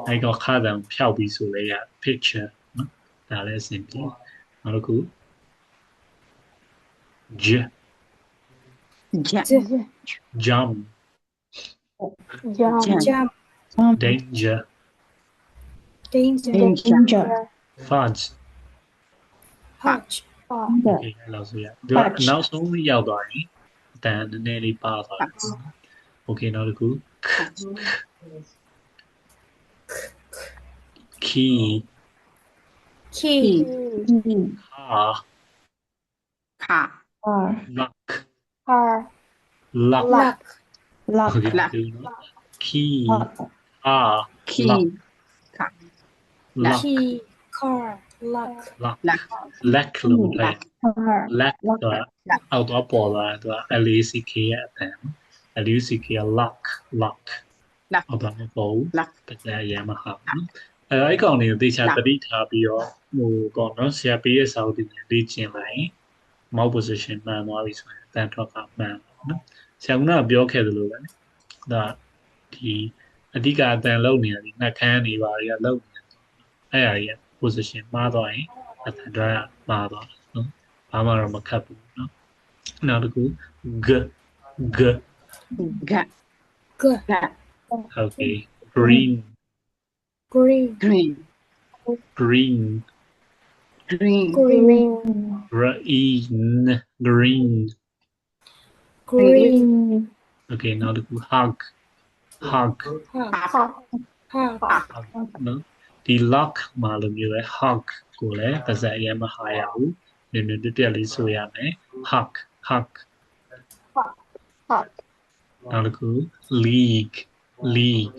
အဲ့တော့ခါတယ်ဖြောက်ပြီးဆိုလဲရ picture နော်ဒါလည်းအဆင်ပြေနောက်တစ်ခု j jump jump, jump, danger danger, fudge hutch, okay အဲ့လိုဆိုရဒီကနောက်ဆုံးရောက်သွားရင်အတန်နည်းနည်းလေးပါသွားတယ် okay နောက်တစ်ခု key key, car luck car, luck luck, okay key car luck luck key, car, luck, luck luck လို့ပြော luck တော့အောက်တော့ပေါ်လာတော့ LACK ရဲ့အတန် LUCK က luck luck အောက်တော့မပေါ်ဘူး luck တရားရမှာဟာအဲ့ကောင်တွေကိုသေချာသတိထားပြီးတော့ဟိုကောနော်ဆရာပေးရဲ့စာအုပ်တွေနဲ့လေ့ကျင့်လိုက် mouse position မှန်သွားပြီဆိုရင်အတန်ထွက်ကမှန်နော်ဆရာကပြောခဲ့သလိုပဲဒါဒီအဓိကအတန်လုံးနေတယ်နှက်ခမ်းနေပါတွေကလုံးနေအဲ့အရာကြီး position မှားသွားရင်အတန်တွက်မှားသွားနော်ဘာမှတော့မခတ်ဘူးနော်နောက်တစ်ခု g g okay green green, green green, green green green, okay နောက်တစ်ခု hug hug hug, hug, နော်ဒီ lock မှာလိုမျိုးပဲ hug ကိုလည်းပါဇက်အရင်မဟာရဘူးနည်းနည်းတက်လေးဆိုရမယ် hug hug hug, နောက်တစ်ခု league league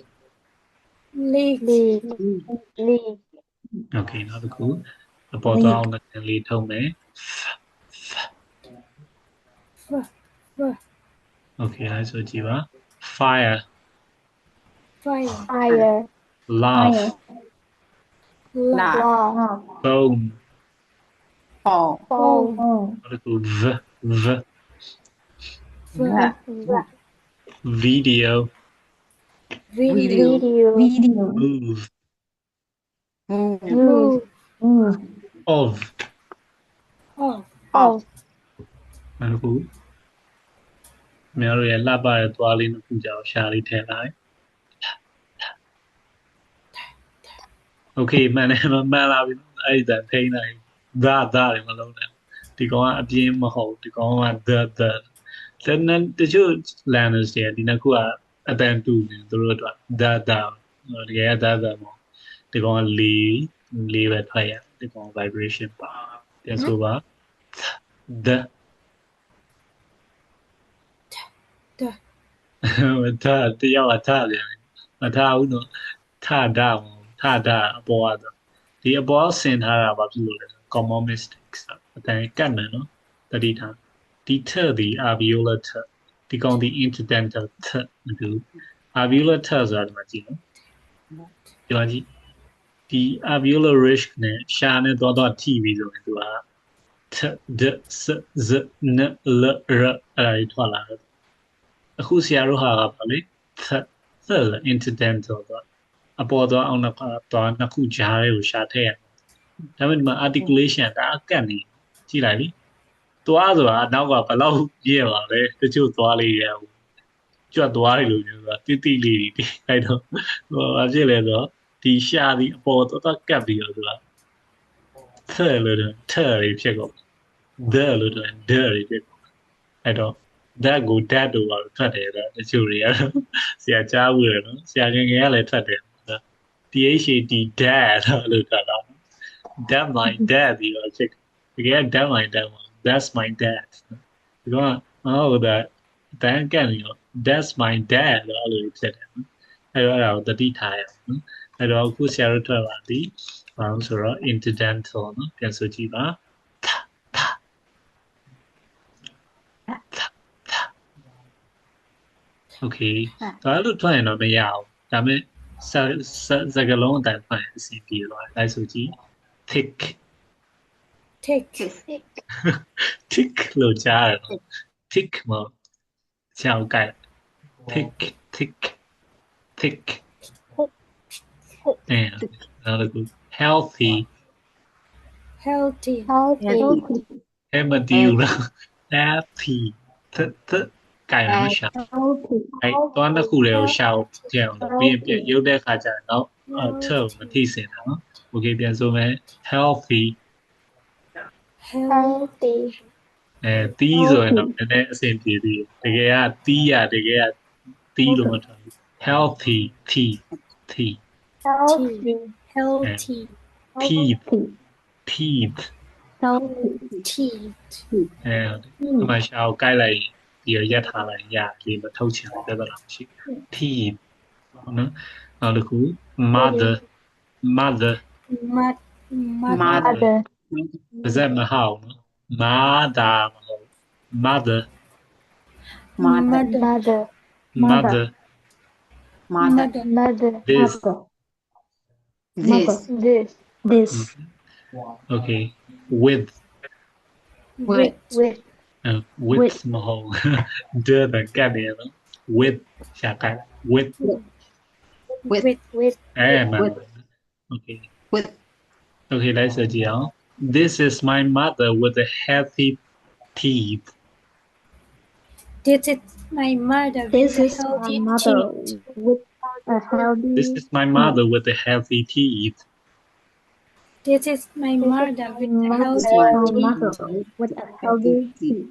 league, league, okay နောက်တစ်ခုအပေါ်တော့ငါလေးထုံးမယ် okay အဲ့ဆိုကြည့်ပါ fire fire, fire, love love, phone phone, နောက်တစ်ခု v video video, move move, of Off. Off. နောက်တစ်ခုများတို့ရဲ့လှပတဲ့သွားလေးနှစ်ခုကြောင်ရှာလေးထည့်လိုက် Okay မှန်တယ်နော်မှန်လာပြီအဲ့ဒါထိန်းလိုက်ဒါတွေမလုံးနဲ့ဒီကောင်ကအပြင်းမဟုတ်ဒီကောင်က the လက်တချို့ learners တွေဒီနှစ်ခုကအတန်တူနေသူတို့အတွက်ဒါတကယ်ကဒါမဟုတ်ဒီကောင်ကလေးပဲထွက်ရဒီကောင် vibration ပါပြန်ဆိုပါ the ဒါတရားထားတယ်မထားဘူးနော်ထားတာအပေါ်ကတော့ဒီအပေါ်ဆင်ထားတာဘာဖြစ်လို့လဲ common mistakes အတိုင်းကတ်မယ်နော်တတိထားဒီ ter ဒီ alveolar ter ဒီကောင်ဒီ interdental ter မတူ alveolar ter ဆိုတာဒီမှာကြည့်နော်ပြောကြည့်ဒီ alveolar ridge နဲ့ရှာနဲ့တော့ထိပြီးဆိုရင်သူက t d s z n l r အဲ့ဒါထွက်လာတယ်အခုဆရာတို့ဟာကဘာလဲ third interdental တော့အပေါ်တော့အောင်တော့နှစ်ခုကြားတွေကိုရှာထည့်ရဒါပေမဲ့ဒီမှာ articulation ဒါအကန့်နေကြည့်လိုက်လीသွားဆိုတာအနောက်ကဘယ်လောက်ပြည့်ပါလဲတချို့သွားလေးရကြွတ်သွားတယ်လို့ပြောတာတိလေးတွေအဲ့တော့ဘာဖြစ်လဲဆိုတော့ဒီရှာဒီအပေါ်တော့ကပ်ပြီးတော့ဆိုတာ third လို့တော့ third တွေဖြစ်ကုန် the လို့တော့ the တွေဖြစ်ကုန်အဲ့တော့ that ကို that တို့ပါထွက်တယ်တော့တချို့တွေကတော့ဆရာကြားဘူးတယ်နော်ဆရာငယ်ကလည်းထွက်တယ် THAT dad လို့ထွက်တာ that my dad ဒီတော့ချက်တကယ် that my dad that's my dad ဒီတော့ဟုတ်တာတန်းကန်ပြီးတော့ that's my dad လို့ဖြစ်တယ်အဲ့တော့အဲ့ဒါကိုတတိထားရအောင်နော်အဲ့တော့အခုဆရာတို့ထွက်ပါသည်ဘာလို့ဆိုတော့ interdental နော်ပြန်ဆိုကြည့်ပါOkay ဒါလို့ထွက်ရင်တော့မရအောင်ဒါပေမဲ့စကလုံးအတိုင်းဖွင့်အစီအပြေသွားတယ်အဲဆိုကြည့် thick thick လို့ကြားတယ်နော် thick မဟုတ်ချောက်ကဲ thick နောက်တစ်ခု healthy Healthy. healthy လား happy ကဲမရှာအဲ့တော့နှစ်ခုလေးကိုရှာအောင်ကြည့်အောင်ပြီးရင်ရုပ်တဲ့ခါကျတော့ထပ်မထိစင်တာနော် Okay ပြန်ဆိုမယ် healthy Healthy. တီးဆိုရင်တော့နည်းနည်းအဆင်ပြေသေးတယ်တကယ်ကတီးလို့မထွက်ဘူး healthy teeth Healthy. Healthy. teeth Teeth. ဒီမှာရှာကိုကိုက်လိုက်ပြီးတော့ရက်ထားလိုက်ရလေးမထုတ်ချင်တဲ့ပြဿနာမရှိ teeth ဟုတ်နော်နောက်တစ်ခု mother Mother. ပါဇက်မဟောင်းနော် mother မဟုတ် mother this This. okay with မဟုတ် the ကတ်တယ်နော် with ရှာကိုက် with မှန် okay okay လိုက်စကြည့်အောင် This is my mother with a healthy teeth This is my mother. This with is healthy my mother teeth. with a healthy. This is my mother with a healthy teeth This is my mother with healthy teeth. With a healthy teeth.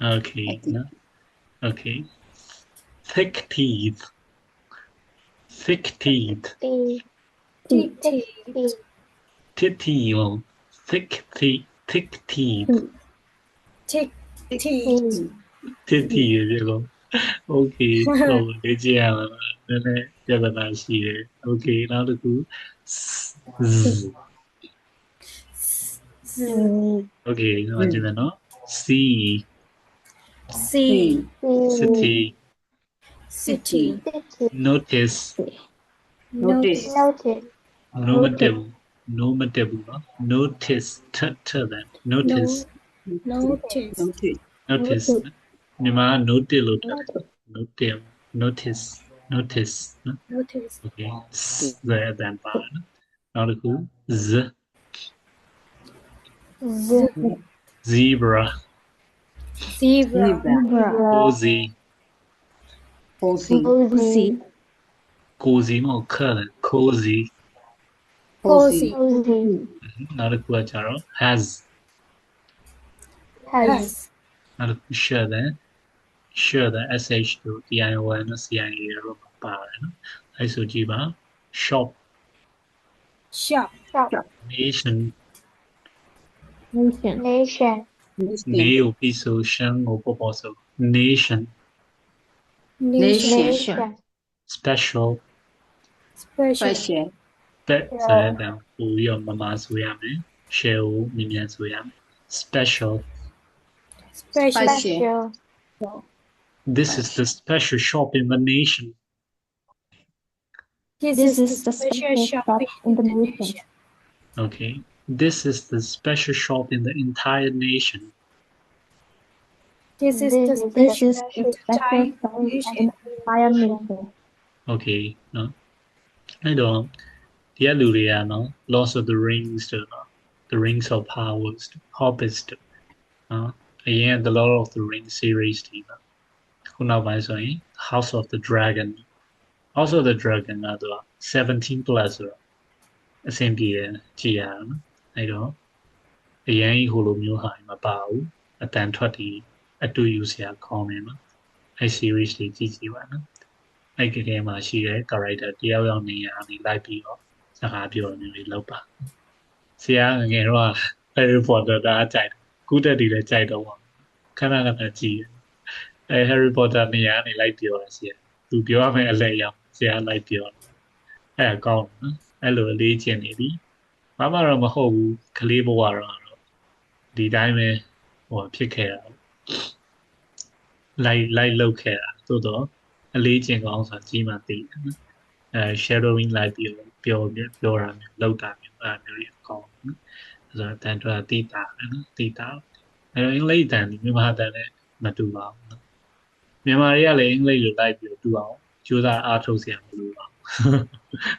okay okay thick teeth Thick teeth. titty thick teeth Thick teeth. titty ရေကော okay ဟုတ်လေ့ကျင့်ရမှာနည်းနည်းပြဿနာရှိတယ် okay နောက်တစ်ခု okay နောက်ကြည့်မယ်နော် C city City. notice Notice. no မတက်ဘူးနော် notice ထတယ် notice Notice. မြန်မာ notice လို့ထွက်တယ် notice နော် Notice. okay ဇာတ်တန်ပါနော်နောက်တစ်ခု z zebra Zebra. Zebra. cozy Cozy. Cozy. cozy မဟုတ်ခက်တယ် cozy Cozy. Cozy. နောက်တစ်ခုကကြတော့ has Has. နောက်တစ်ခု share တယ် sh တို့ din နဲ့ cin တွေတော့ပါတယ်နော်အဲဆိုကြည့်ပါ shop Shop. nation Nation. Nation. နေကိုပြီးဆိုရှမ်းကိုပေါ်ပေါ်ဆို nation Nation. special Special. Special. တက်ဆိုတဲ့တန်ပူပြီးတော့မမဆိုရမယ် share ကိုမြင်မြန်ဆိုရမယ် special Special. Special. this is the special shop in the nation This is the special shop in the nation. okay this is the special shop in the entire nation This is the This special is the special song nation. in Fire Nation. okay နော်အဲ့တော့ဒီကလူတွေကနော် Lord of the Rings တို့နော် The Rings of Powers Hobbits တို့နော်အရင်က The Lord of the Rings series တွေနော်ခုနောက်ပိုင်းဆိုရင် House of the Dragon House of the Dragon ကတော့17 plus ဆိုတော့အဆင်ပြေတယ်ကြည်ရအောင်နော်အဲ့တော့အရင်ဟိုလိုမျိုးဟာမပါဘူးအတန်ထွက်ပြီးအတူယူစရာကောင်းတယ်နော်အဲ့ series တွေကြည့်ကြည့်ပါနော်အဲ့ဒီထဲမှာရှိတဲ့ character တယောက်ယောက်နေရာနေလိုက်ပြီးတော့စကားပြောနေပြီးလောက်ပါဆရာငယ်တော့ Harry Potter ဒါကြိုက်တယ်ကုတက်တီလည်းကြိုက်တော့ခဏခဏကြည့်အဲ Harry Potter နေရာနေလိုက်ပြောတယ်ဆရာသူပြောရမယ်အလဲရောက်ဆရာလိုက်ပြောအဲ့ကောင်းနော်အဲ့လိုလေးကျင်နေပြီဘာမှတော့မဟုတ်ဘူးကလေးဘဝတော့ဒီတိုင်းပဲဟိုဖြစ်ခဲ့တာလိုက်လောက်ခဲ့တာသို့တော့အလေးကျင်ကောင်းဆိုတာကြီးမှသိတယ်နော်shadowing လိုက်ပြီးပြောတာမျိုးလောက်တာမျိုးအဲ့မျိုးတွေကောင်းနော်အဲ့တော့တန်ထွာတိတာနော်တိတာအဲ့တော့အင်္ဂလိပ်တန်ဒီမြန်မာတန်နဲ့မတူပါဘူးနော်မြန်မာတွေကလည်းအင်္ဂလိပ်လိုလိုက်ပြီးတူအောင်ကြိုးစားအားထုတ်စရာမလိုပါဘူး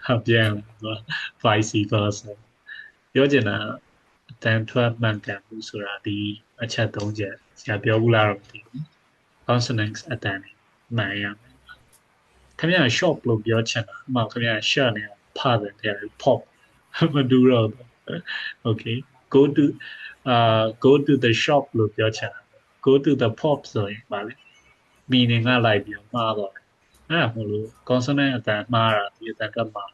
ဟုတ်ပြန်နော် vice versa ပြောချင်တာတန်ထွာမှန်ကန်မှုဆိုတာဒီအချက်၃ချက်ဆရာပြောဘူးလားတော့မသိဘူး consonants အတန်မှန်ရမယ်ခင်ဗျာ shop လို့ပြောချင်တာအမှခင်ဗျာ share နေဖားတယ်တဲ့ pop မတူတော့ဘူး okay go to the shop လို့ပြောချင်တာ go to the pop ဆိုရင်ဗာလေ meaning ကလိုက်ပြီးမှားတော့အဲ့ဒါမလို့ consonant အတန်မှားတာဒီအတန်ကမှား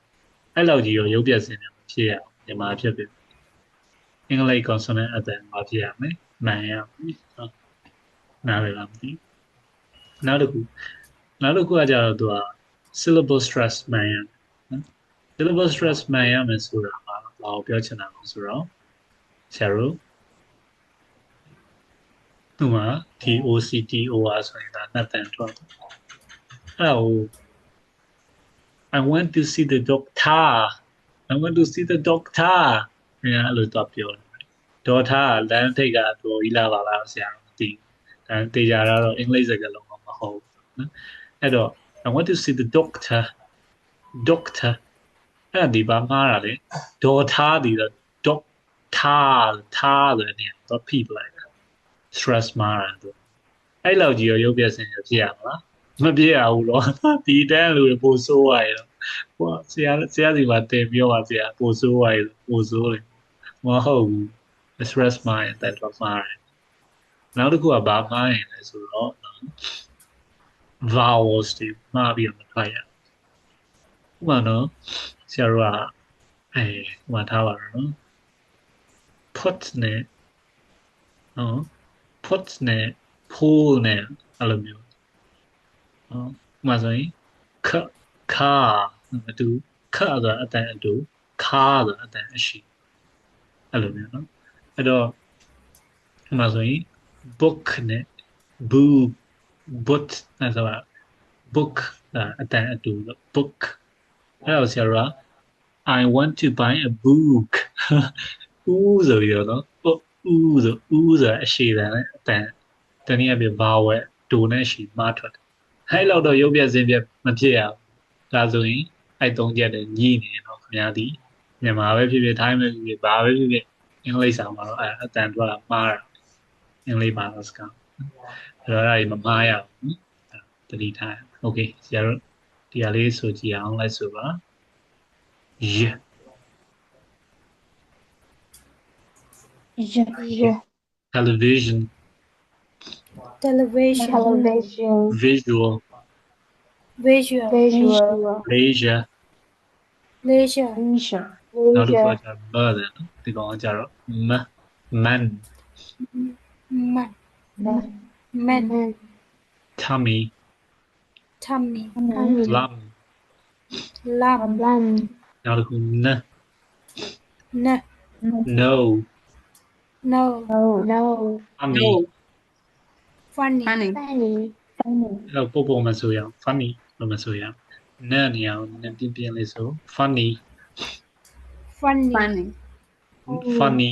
အဲ့လောက်ကြီးရောရုပ်ပြစင်တယ်မဖြစ်ရအောင်မြန်မာဖြစ်ပြီအင်္ဂလိပ် consonant အတန်မှာဖြစ်ရမယ်မှန်ရမယ်နားလည်လားမသိနောက်တစ်ခုကကြတော့သူက syllable stress မှန်ရမယ်နော် syllable stress မှန်ရမယ်ဆိုတာကဘာကိုပြောချင်တာလဲဆိုတော့ဆရာတို့သူက TOCTOR ဆိုရင်ဒါနှစ်တန်ထွက်အဲ့ဟို I want to see the doctor I want to see the doctor အဲ့လိုတော့ပြောတယ် doctor လမ်းထိပ်ကတော့ဤလာပါလားဆရာမသိဘူးဒါတေချာတော့အင်္ဂလိပ်စကားလုံးမဟုတ်ဘူးနော်အဲ့တော့ I want to see the doctor အဲ့ဒီဘာမှားတာလဲ doctor ဒီတော့ doctor တဲ့နေရာတော့ဖိပလိုက် stress မှားတာတော့အဲ့လောက်ကြီးရောရုပ်ပြစင်ရဖြစ်ရမလားမပြည့်ရဘူးတော့ဒီတန်းလူတွေပိုဆိုးသွားရတော့ဟိုဆရာဒီမှာတင်ပြောပါဆရာပိုဆိုးသွားရပိုဆိုးတယ်မဟုတ်ဘူး stress မှားရင်တက်တော့မှားတယ်နောက်တစ်ခုကဘာမှားရင်လဲဆိုတော့ vowels တွေမှားပြီးတော့ထွက်ရဥပမာနော်ဆရာတို့ကဟိုမှာထားပါတော့နော် put နဲ့နော် put နဲ့ pull နဲ့အဲ့လိုမျိုးနော်ဥပမာဆိုရင်ခါမတူခါဆိုတာအတန်အတူခါဆိုတာအတန်အရှိအဲ့လိုမျိုးနော်အဲ့တော့ဥပမာဆိုရင် book နဲ့ boot အဲ့ဆိုတာ book အတန်အတူ book အဲ့တော့ဆရာတို့က I want to buy a book ဦးဆိုပြီးတော့နော်ဦးဆိုအရှိတယ်အတန်တနည်းအားဖြင့်ဘာဝဲဒိုနဲ့ရှိမှားထွက်တယ်အဲ့လောက်တော့ရုပ်ပြစင်းပြမဖြစ်ရဘူးဒါဆိုရင်အဲ့သုံးချက်တည်းညှိနေတော့ခင်ဗျားဒီမြန်မာပဲဖြစ်ဖြစ်ထိုင်းပဲဖြစ်ဖြစ်ဘာပဲဖြစ်ဖြစ်အင်္ဂလိပ်စာမှာတော့အတန်ထွက်မှားတာ အင်္ဂလိပ်ဘာသာစကားအဲ့တော့အဲ့ဒါကြီးမမှားရဘူးတတိထား Okay ဆရာတို့ဒီဟာလေးဆိုကြည့်အောင်လိုက်ဆိုပါ yeah television television, visual visual, leisure leisure, နောက်တစ်ခါကျတော့တယ်နော်ဒီကောင်ကကျတော့ man man, man, tummy tummy, lump lump, နောက်တစ်ခု no, no no, funny funny, အဲ့တော့ပုံမဆိုရအောင် funny လို့မဆိုရအောင်နားနေအောင်နည်းပြင်းလေးဆို funny funny, funny funny,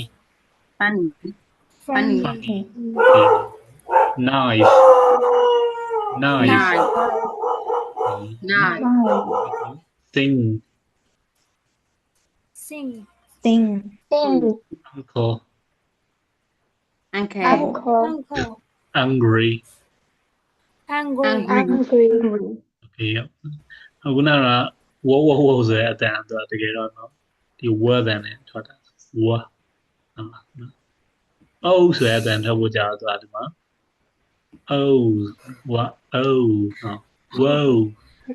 funny nice nice sing sing, uncle uncle, angry angry, okay အခုနကဝဆိုတဲ့အတန်တော့တကယ်တော့နော်ဒီ word တန်နဲ့ထွက်တာ word အိုးဆိုတဲ့အတန်ထွက်ဖို့ကြာတော့ဒီမှာ oh what oh နော် wow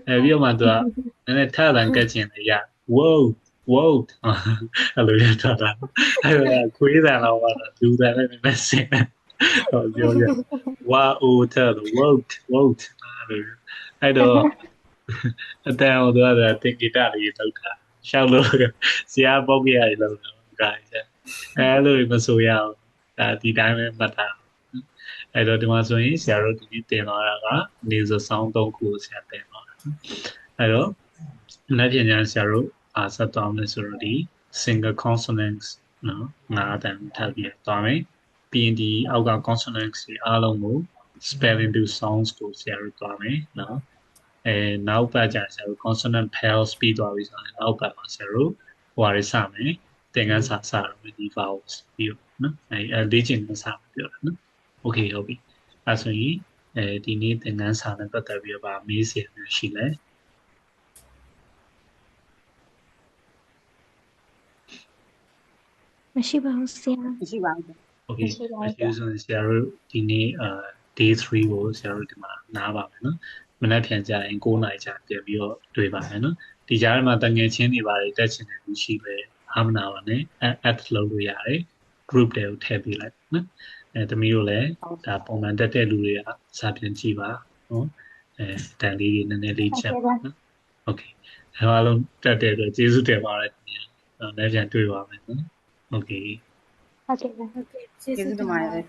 အဲ့ပြီးတော့မှသူကနည်းနည်းထပ်တန်ကတ်ချင်တယ်ရ wow wow အဲ့လိုရတာအဲ့တော့ခွေးတန်တော့ပါလူတန်နဲ့နည်းနည်းဆင်းတယ်ဟောပြောရ wow တဲ့ wow အဲ့တော့အတန်ဟိုတော့တင်ဂီတလေးလောက်တာရှောက်လို့ဆရာပုတ်ပြရတယ်လို့ဒါအဲ့လိုမဆိုရအောင်ဒါဒီတိုင်းပဲမှတ်ထားအဲ့တော့ဒီမှာဆိုရင်ဆရာတို့ဒီနေ့တင်သွားတာက nasal sound 3ခုကိုဆရာတင်သွားတာအဲ့တော့နောက်ပြန်ဆရာတို့ဆက်သွားမယ်ဆိုတော့ဒီ single consonants နော်ငါးအတန်ထပ်ပြီးသွားမယ်ပြီးရင်ဒီအောက်က consonants တွေအားလုံးကို spelling to sounds ကိုဆရာတို့သွားမယ်နော်နောက်ပတ်ကြဆရာတို့ consonant pairs ပြီးသွားပြီဆိုရင်နောက်ပတ်မှာဆရာတို့ဟိုဟာတွေစမယ်သင်ခန်းစာစတော့ဒီ vowels ပြီးတော့နော်လေ့ကျင့်ခန်းစာပြောတာနော် okay ဟုတ်ပြီအဲဆိုရင်ဒီနေ့သင်ခန်းစာနဲ့ပတ်သက်ပြီးတော့ဗာမေးစရာရှိလဲမရှိပါဘူးဆရာ okay ဆိုရင်ဆရာတို့ဒီနေ့day 3ကိုဆရာတို့ဒီမှာနားပါမယ်နော်မနက်ဖြန်ကြရင်9နာရီကြာပြန်ပြီးတော့တွေ့ပါမယ်နော်ဒီကြားထဲမှာတငယ်ချင်းတွေပါတယ်တက်ချင်တယ်လူရှိပဲအားမနာပါနဲ့ add လုပ်လို့ရတယ် group တွေကိုထည့်ပေးလိုက်နော်တမီးတို့လည်းဒါပုံမှန်တက်တဲ့လူတွေကစာပြန်ကြည့်ပါနော်တန်လေးတွေနည်းနည်းလေးချက်ပါနော် okay အားလုံးတက်တဲ့အတွက်ကျေးဇူးတင်ပါတယ်ခင်ဗျာနောက်ပြန်တွေ့ပါမယ်နော် okay okay, ကျေးဇူးတင်ပါတယ်